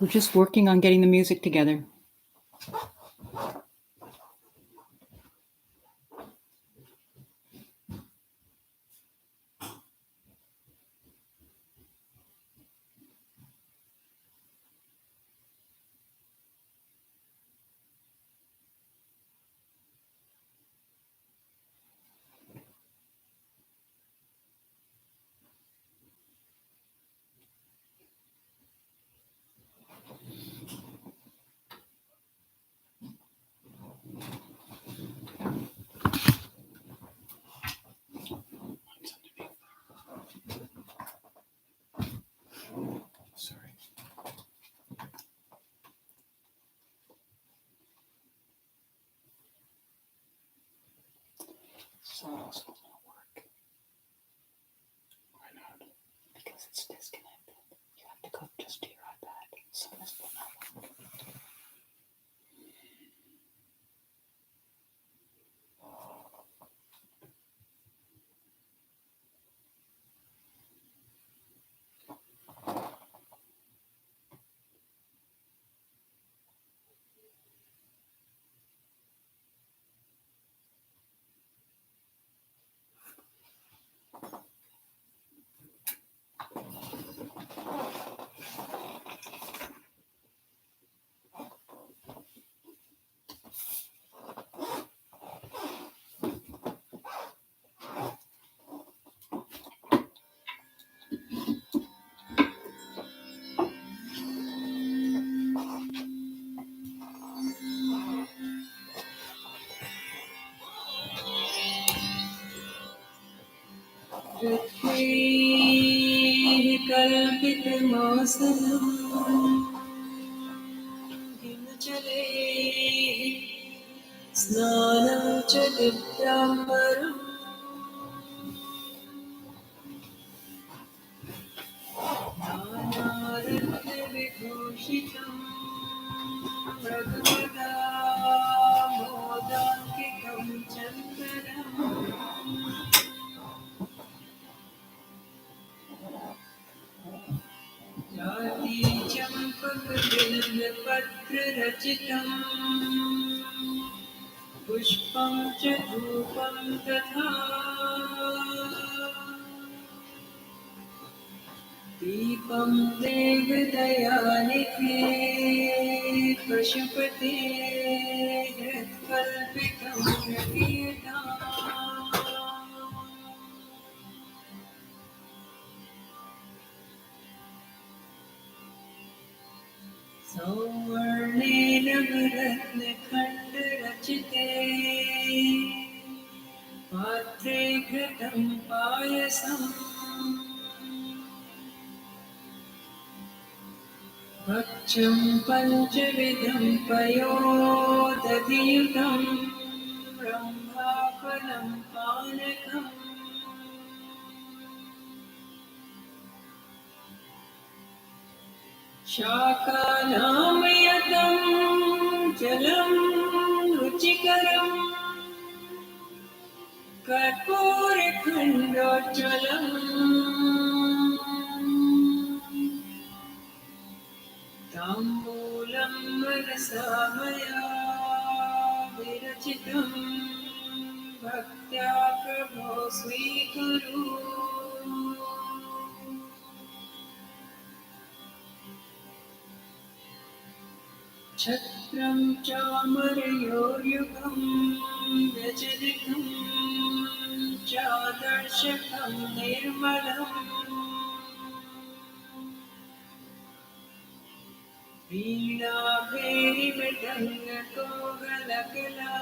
We're just working on getting the music together. Sorry. Sonos will not work Why not? because it's disconnected. You have कल्पितमासनं हिमजले स्नानं च दिव्याम्बरम् नानारत्नविभूषितं मृगदामोदाङ्कितं चन्दनम् जातीचम्पकबिल्वपत्ररचितं पुष्पं च धूपं तथा दीपं देवदयानिधे पशुपते हृत्कल्पितं यतीताम् सौवर्णेन रत्नखण्डरचिते पात्रे घृतं पायसम् भक्ष्यं पञ्चविधं पयोदधियुतं ब्रह्माफलं पानकम् शाकानामयतं जलं रुचिकरं कर्पूरखण्डोज्ज्वलम् ताम्बूलं मनसा मया विरचितं भक्त्या प्रभो स्वीकुरु छत्रं चामरयोर्युगं व्यजनितं चादर्शकं निर्मलम् वीणाभेरिमृदङ्गकोगलकला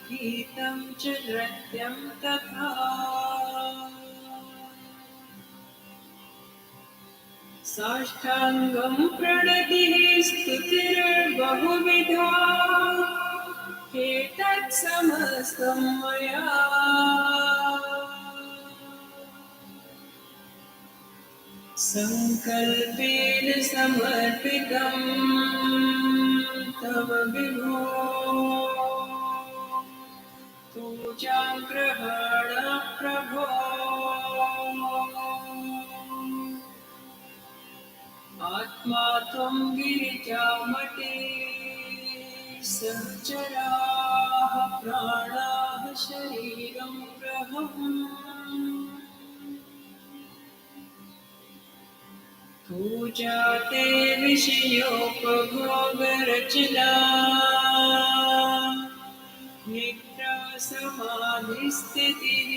गीतं च नृत्यं तथा साष्टाङ्गं प्रणतिः स्तुतिर्बहुविधा एतत्समस्तं मया सङ्कल्पेन समर्पितं तव विभो पूजां ग्रहाण प्रभो आत्मा त्वं गिरिजामते सहचराः प्राणाः शरीरं ग्रहम् पूजा ते विषयोपभोगरचना निद्रा समाधिस्थितिः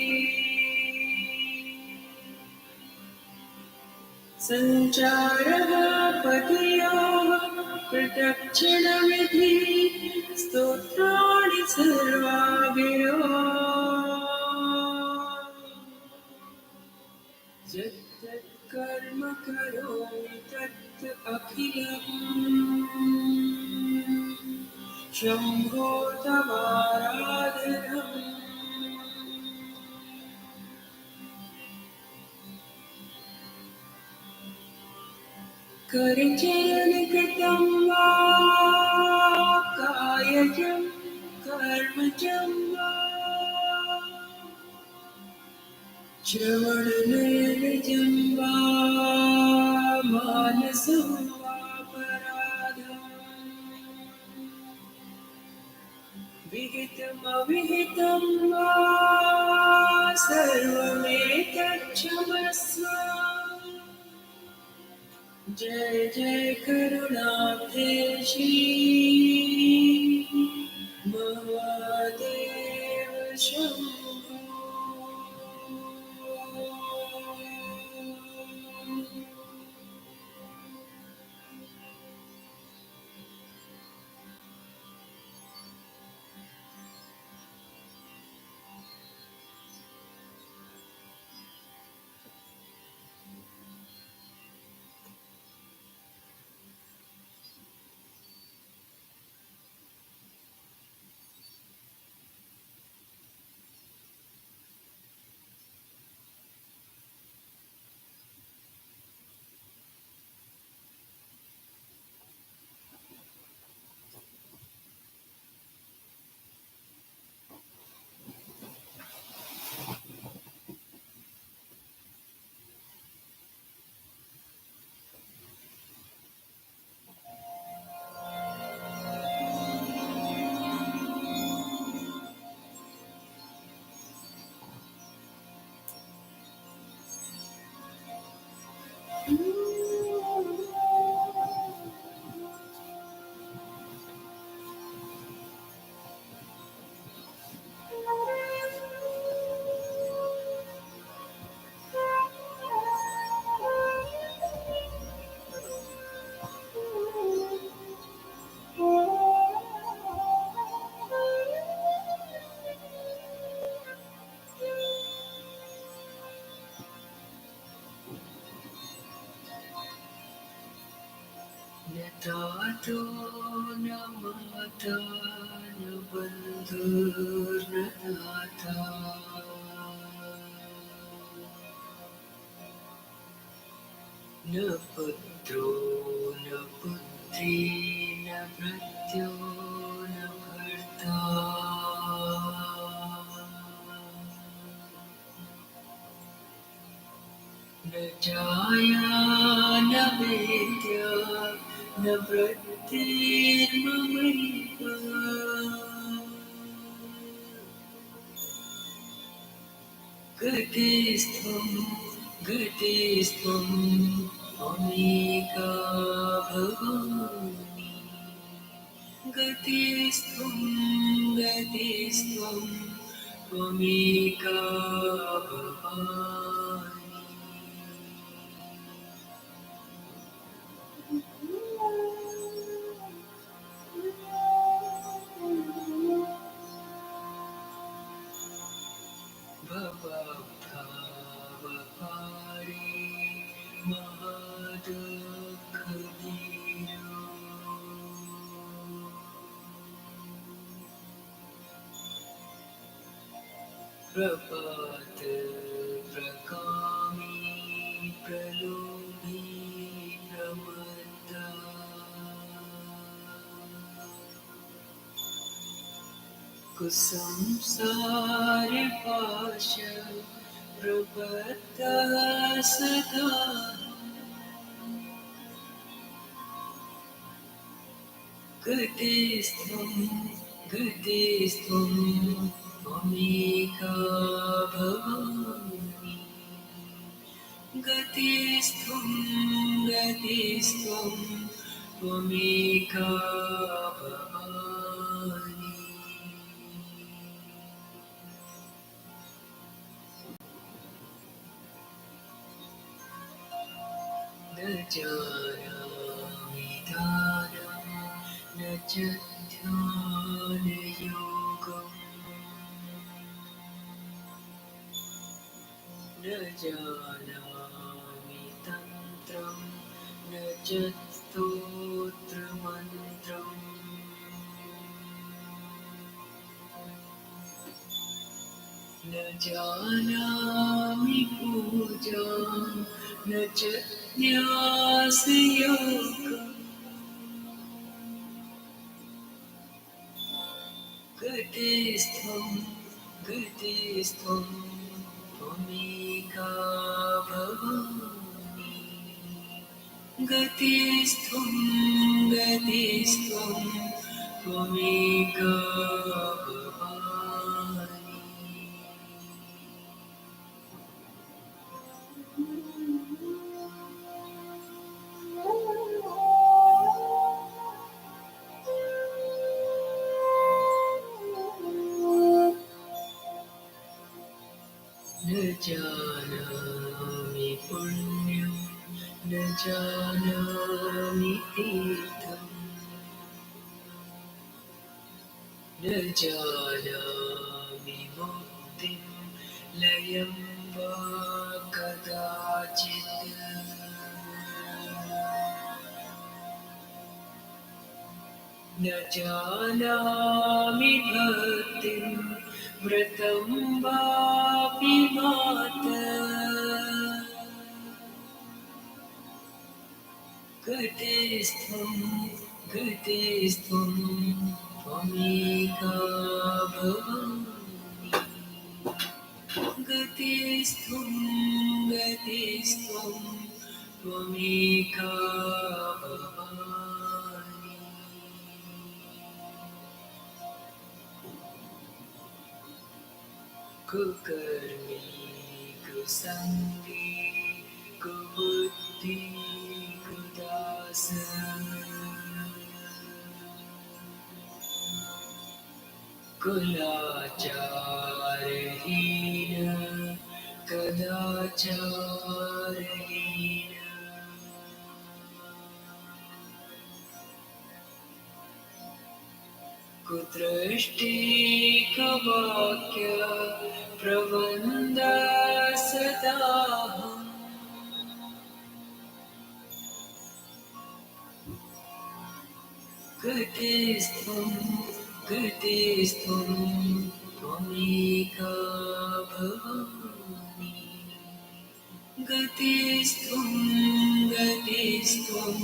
सञ्चारः पदयोः प्रदक्षिणविधि स्तोत्राणि सर्वाभिरो यत् कर्म करोमि तत् अखिलम् शम्भो तवाराधनम् करचरणकृतं वा कायजं कर्मजं वा श्रवणनयनजं वा मानसं वा पराधम् विहितमविहितं वा सर्वमेतत्क्षमस्व जय जय करुणाब्धे श्री महादेव शम्भो। न तातो न माता न बन्धुर्न दाता न पुत्रो न पुत्री न भृत्यो न भर्ता न छाया न वेद्या न वृत्तिर्ममैव गतिस्त्वं गतिस्त्वं अमेका भवानि गतिस्त्वं गतिस्त्वं त्वमेका भवानि भवभावहारी महादुःखदीरो प्रपात प्रकामी प्रलोभी प्रमत्ता कुसंसारपाश प्रबद्धः सदा गतिस्त्वं गतिस्त्वं अमेका भवानि गतिस्त्वं गतिस्त्वं त्वमेका भवानि न जानामि दानं न च ध्यानयोगम् न जानामि तन्त्रं न च स्तोत्रमन्त्रम् न जानामि पूजां न च न्यासयोगम् गतिस्त्वं गतिस्त्वं त्वमेका भवानि गतिस्त्वं गतिस्त्वं त्वमेका भवानि न जानामि पुण्यं न जानामि तीर्थम् न जानामि मुक्तिं लयं वा कदाचित् न जानामि भक्तिं व्रतं वापि माता गतिस्त्वं गतिस्त्वं त्वमेका भवानि गतिस्त्वं गतिस्त्वं त्वमेका भवानि कुकर्मी कुसङ्गी कुबुद्धि कुदास कुलाचारहीन कदाचारहीन कुदृष्टि कवाक्य प्रबन्ध सदाहम् गतिस्त्वं गतिस्त्वं त्वमेका भवानि गतिस्त्वं गतिस्त्वं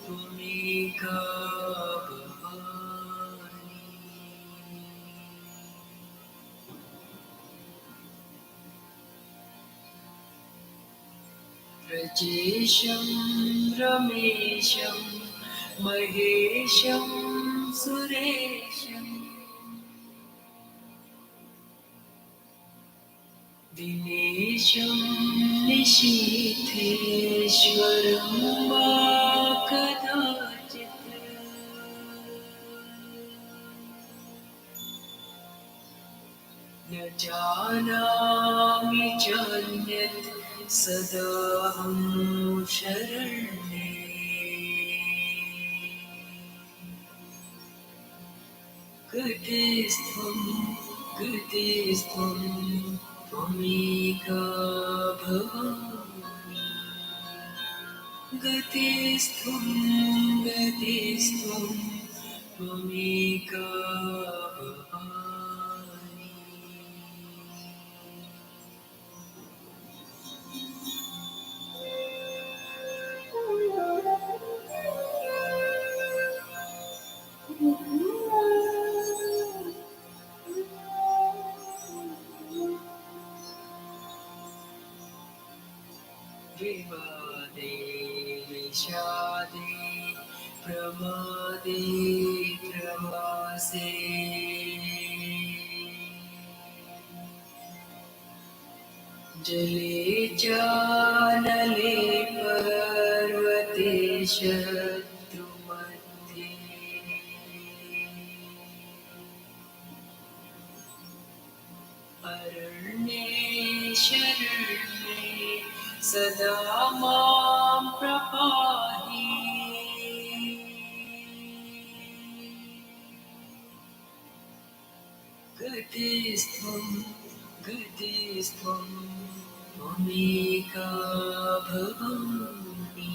त्वमेका भवानि रजेशं रमेशं महेशं सुरेशं दिनेशं निशीथेश्वरं वा कदाचित् न जानामि चान्यत् सदाहं शरण्ये गतिस्त्वं गतिस्त्वं त्वमेका भवानि गतिस्त्वं गतिस्त्वं त्वमेका भवानि विवादे विषादे प्रमादे प्रवासे जले चानले पर्वते शत्रुमध्ये अरण्ये शरण्ये सदा मां प्रपाहि गतिस्त्वं गतिस्त्वं त्वमेका भवानि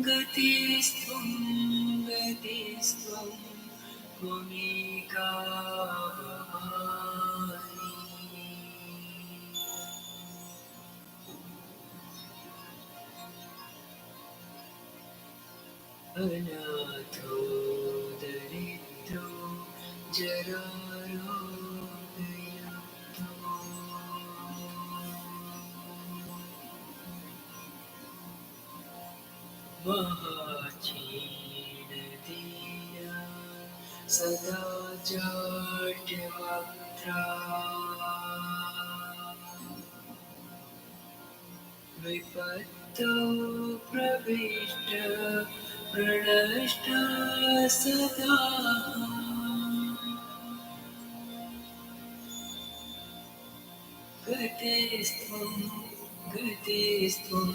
गतिस्त्वं गतिस्त्वं त्वमेका भवानि अनाथो दरिद्रो जरारोगयुक्तो महाक्षीणदीना सदा जाड्यवक्त्रा विपत्तो प्रविष्ट प्रणष्ट सदा गतेस्त्वं गतेस्त्वं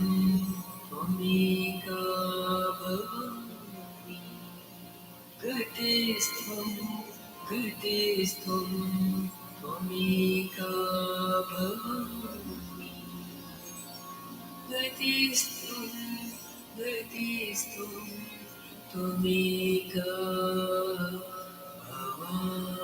त्वमेका भवामि गतेस्त्वं गतेस्त्वं त्वमेका भवामि गतेस्त्वं गतेस्त्वं त्वमेका भवामि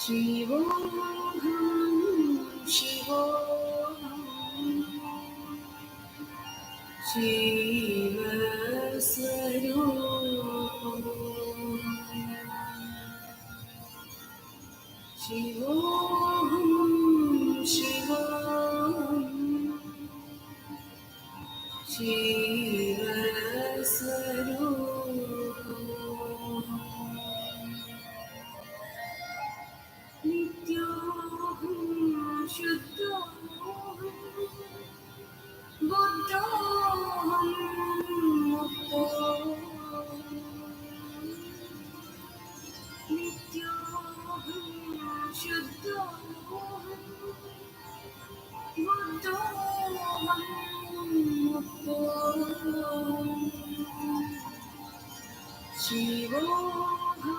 शिवोऽहं शिवस्वरूपम् शिवस्वरूपम् नित्योऽहं शुद्धोऽहं बुद्धोऽहं मुक्तोऽहं नित्योऽहं शुद्धोऽहं बुद्धोऽहं मुक्तोऽहं शिवोऽहं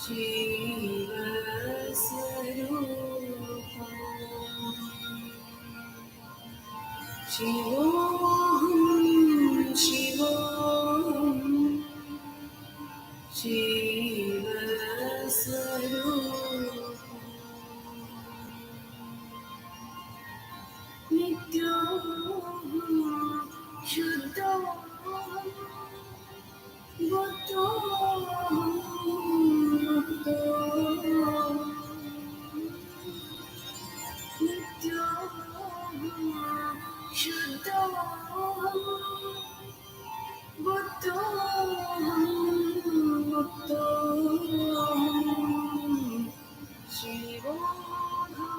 शिवस्वरूपम् शिवोऽहं नित्योऽहं शुद्धोऽहं बुद्धोऽहं मुक्तोऽहं नित्योऽहं शुद्धोऽहं बुद्धोऽहं मुक्तोऽहं शिवोऽहं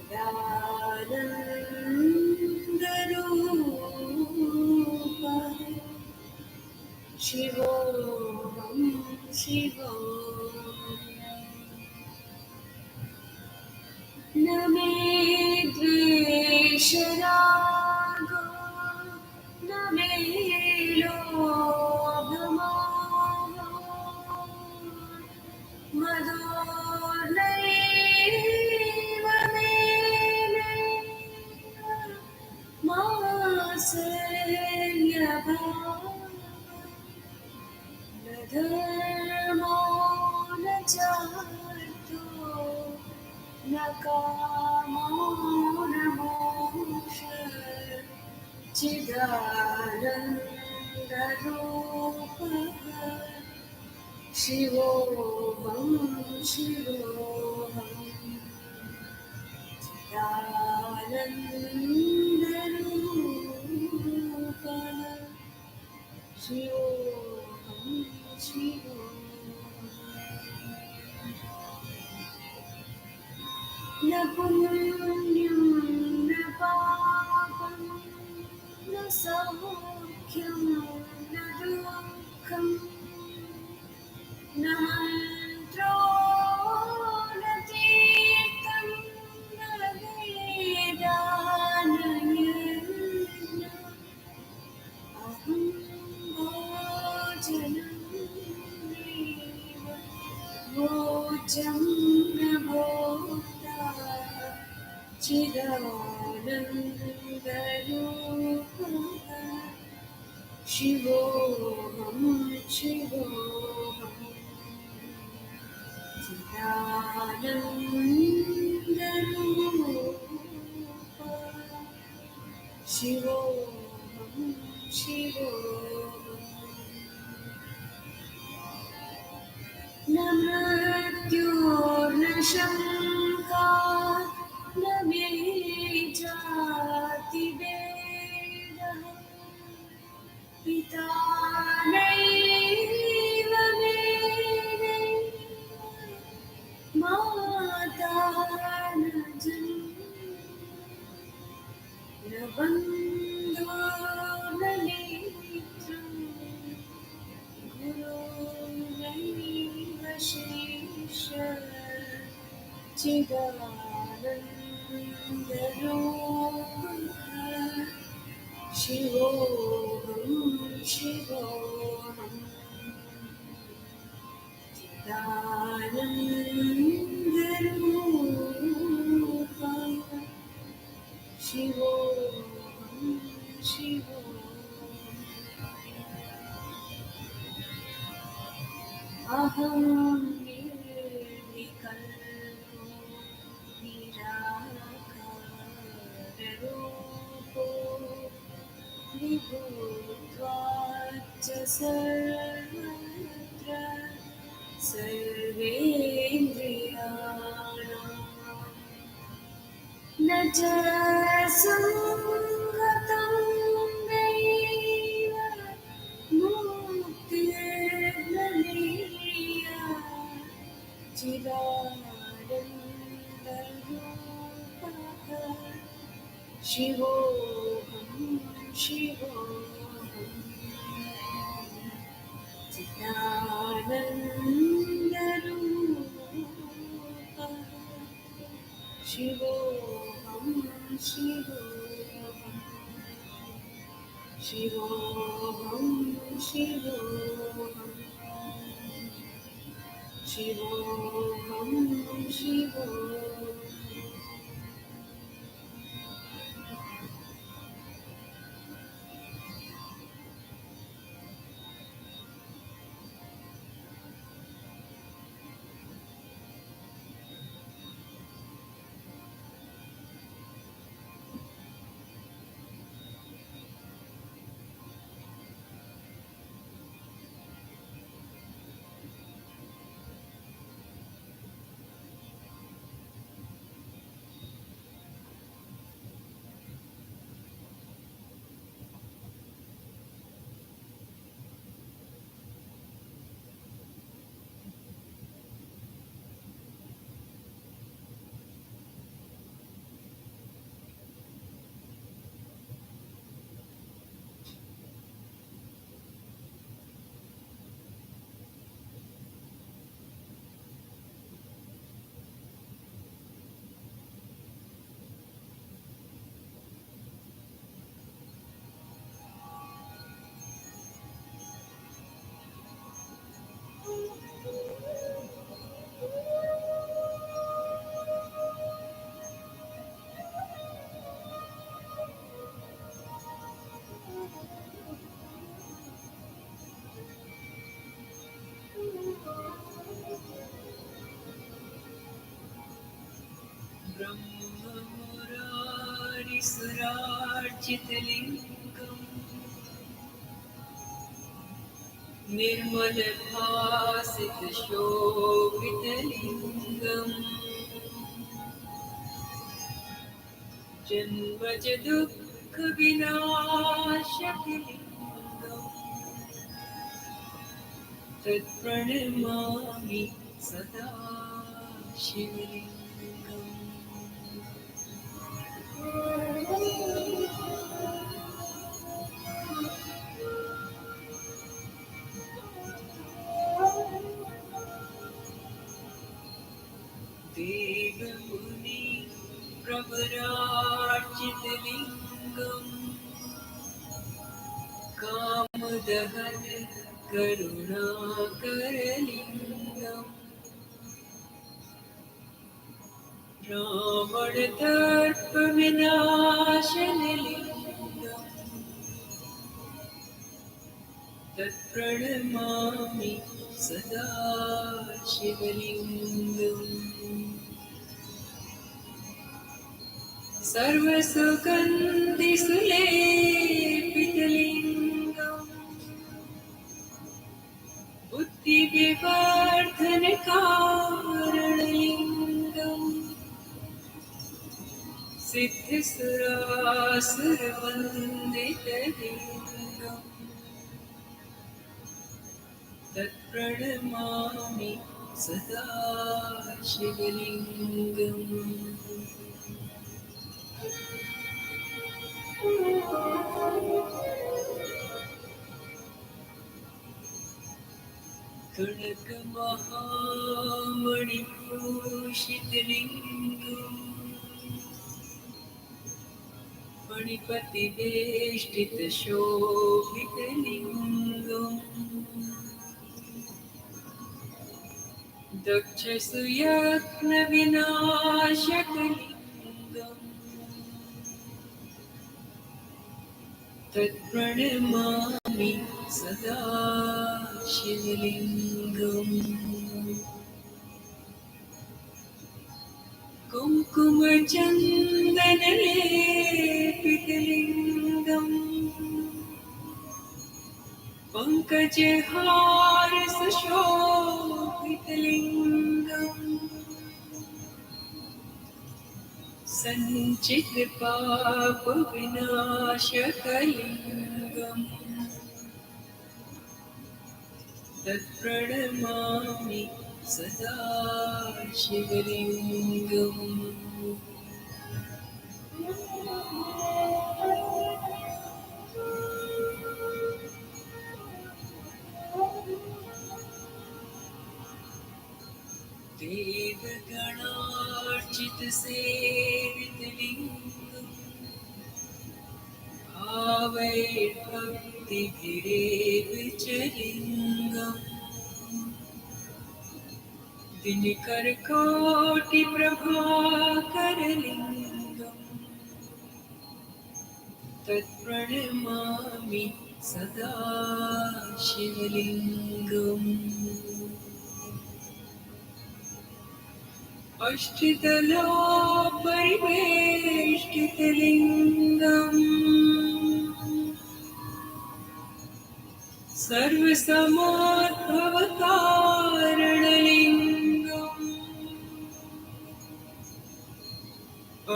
चिदानन्दरूप शिवोऽहं शिवोऽहम् न मे द्वेषरागो न मे लोभमोहो मदोर्नैव मे मात्सर्यभावः न धर्मो न चार्थो न कामो न मोक्षः चिदानन्दरूपः शिवोऽहं शिवोऽहम् चिदानन्दरूपः शिवोऽहं शिवोऽहम् न पुण्यं न पापं न सौख्यं न दुःखम् न मन्त्रो न तीर्थं न वेदा न यज्ञः अहं भोजनमेव भोज्यं न भोक्ता चिदानन्दरूपः शिवोऽहं शिवोऽहम् चिदानन्दरूपः शिवोऽहं शिवोऽहम् न मृत्युर्न शङ्का न मे जातिभेदः पिता नैव मे माता न जन्म न बन्धो न मित्रं गुरुर्नैव शिष्यः चिदानन्दरूपः शिवोऽहं शिवोऽहम् चिदानन्दरूपः शिवोऽहं शिवोऽहम् अहं निर्विकल्पो निराकाररूपो विभूत्वाच्च सर्वत्र सर्वेन्द्रियाणां न च संगतं नैव मुक्तिर्न लीया चिदानन्दरूपः शिवोऽहं शिवोऽहम् चिदानन्दरूपः शिवोऽहं शिवोऽहम् शिवोऽहं शिवोऽहम् शिवोऽहं शिवोऽहम् ब्रह्ममुरारिसुरार्चितलिङ्गम् निर्मलभासितशोभितलिङ्गम् जन्मज दुःखविनाशकलिङ्गम् तत्प्रणमामि सदा शिवलिङ्गम् देवमुनि प्रवरार्चितलिङ्गम् कामदहन करुणाकरलिङ्गम् रावणदर्पविनाशनलिङ्गम् तत्प्रणमामि सदा शिवलिङ्गम् सर्वसुगन्धिसुलेपितलिङ्गम् बुद्धिविवर्धनकारणलिङ्गम् सिद्धिसुरासुरवन्दितलिङ्गम् तत्प्रणमामि सदा शिवलिङ्गम् कनकमहामणिभूषितलिङ्गम् मणिपतिवेष्टितशोभितलिङ्गम् दक्षसुयज्ञविनाशकलिङ्गम् तत्प्रणमामि सदा शिवलिङ्गम् कुङ्कुमचन्दनलेपितलिङ्गम् पङ्कजहारसुशोभितलिङ्गम् सञ्चितपापविनाशकलिङ्गम् तत्प्रणमामि सदा शिवलिङ्गम् देवगणार्चितसेवितलिङ्गम् भावैर्भक्तिभिरेव च लिङ्गम् दिनकरकोटिप्रभाकरलिङ्गम् तत्प्रणमामि सदा शिवलिङ्गम् अष्टदलोपरिवेष्टितलिङ्गम् सर्वसमोद्भवकारणलिङ्गम्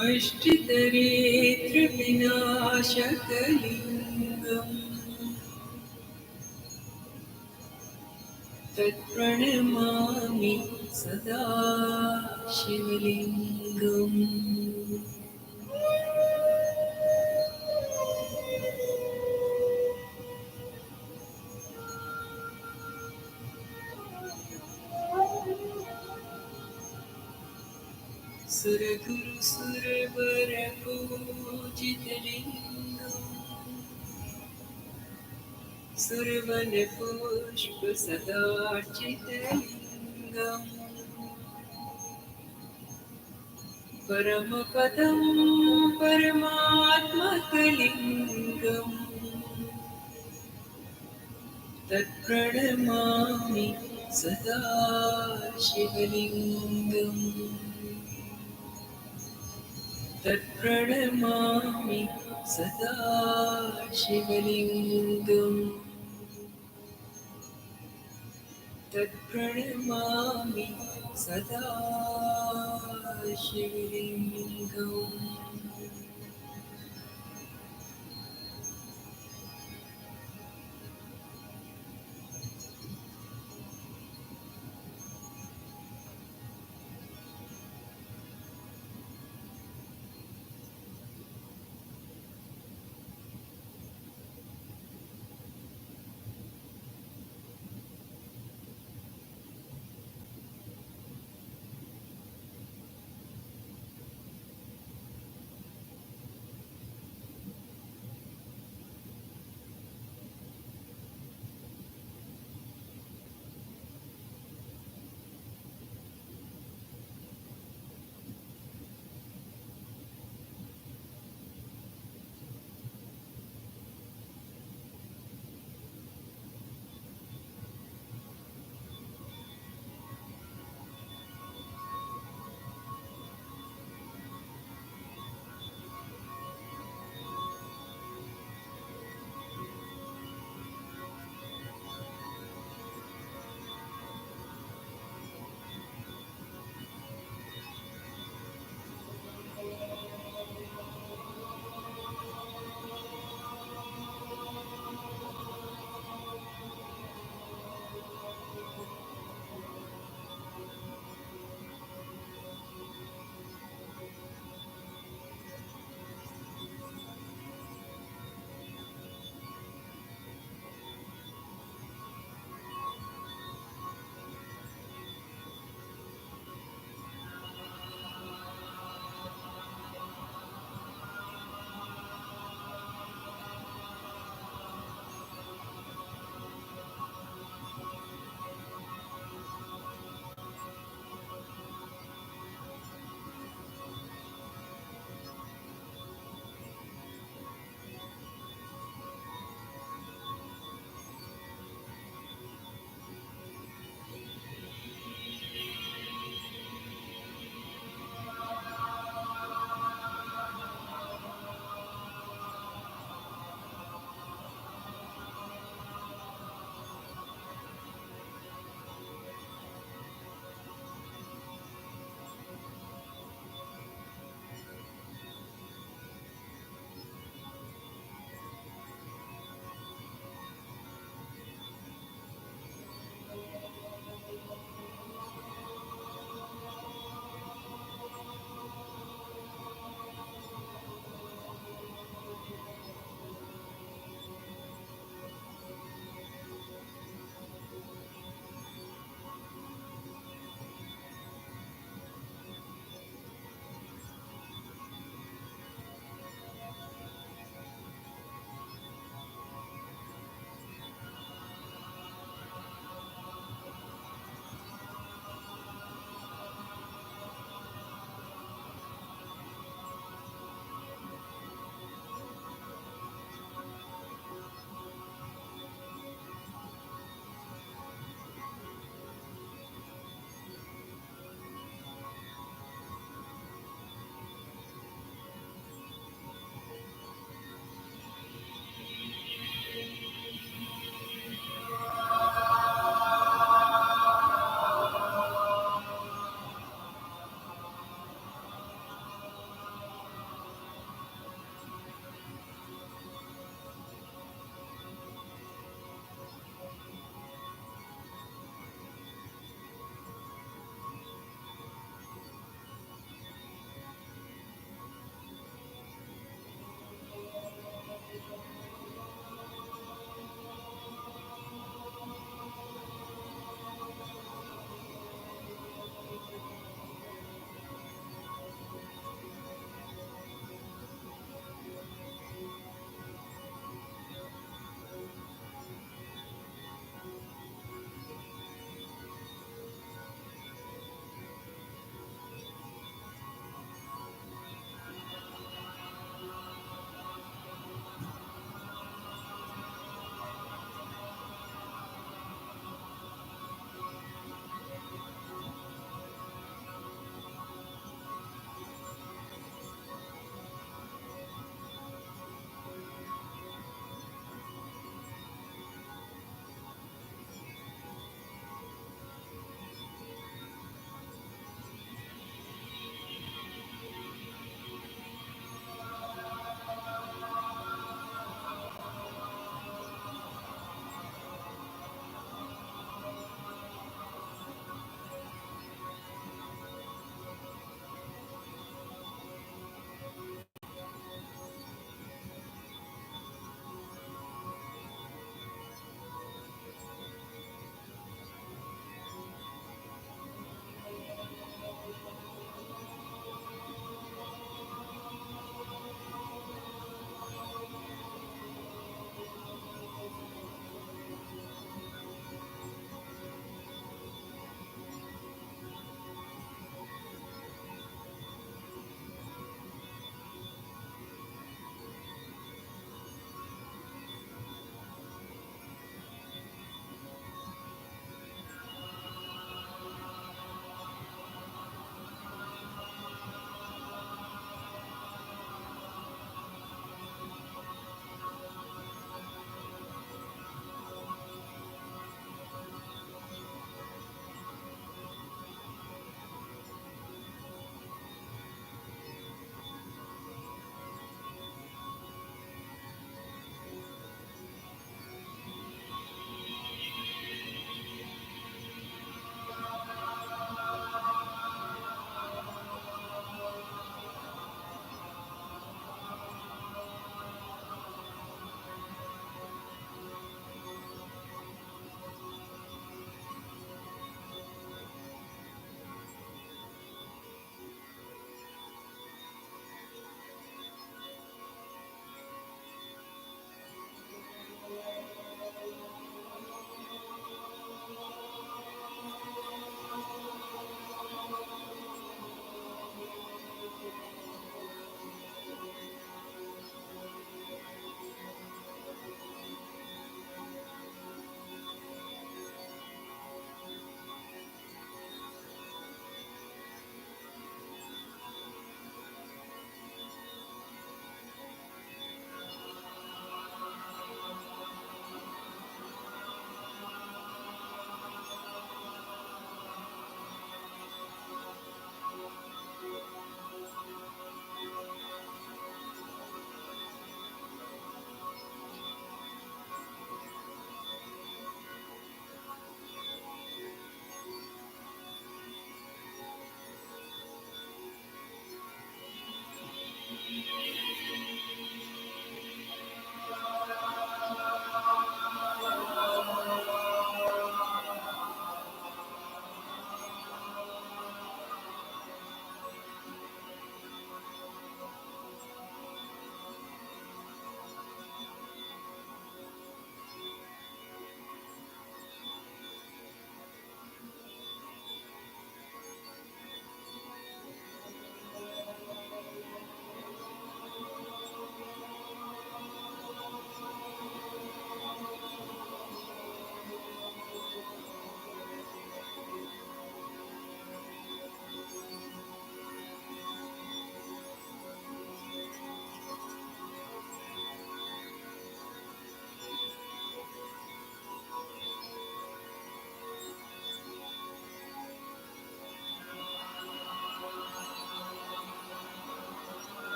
अष्टदरिद्रविनाशकलिङ्गम् तत्प्रणमामि सदा शिवलिङ्गम् सुरगुरुसुरवरपूजितलिङ्गम् सुरवनपुष्पसदार्चितलिङ्गम् परमपदं परमात्मकलिङ्गम् तत्प्रणमामि सदा शिवलिङ्गम् तत्प्रणमामि सदा शिवलिङ्गम् तत्प्रणमामि सदा शिवलिङ्गम्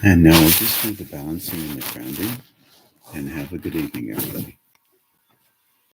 And now we'll just do the balancing and the grounding. And have a good evening, everybody.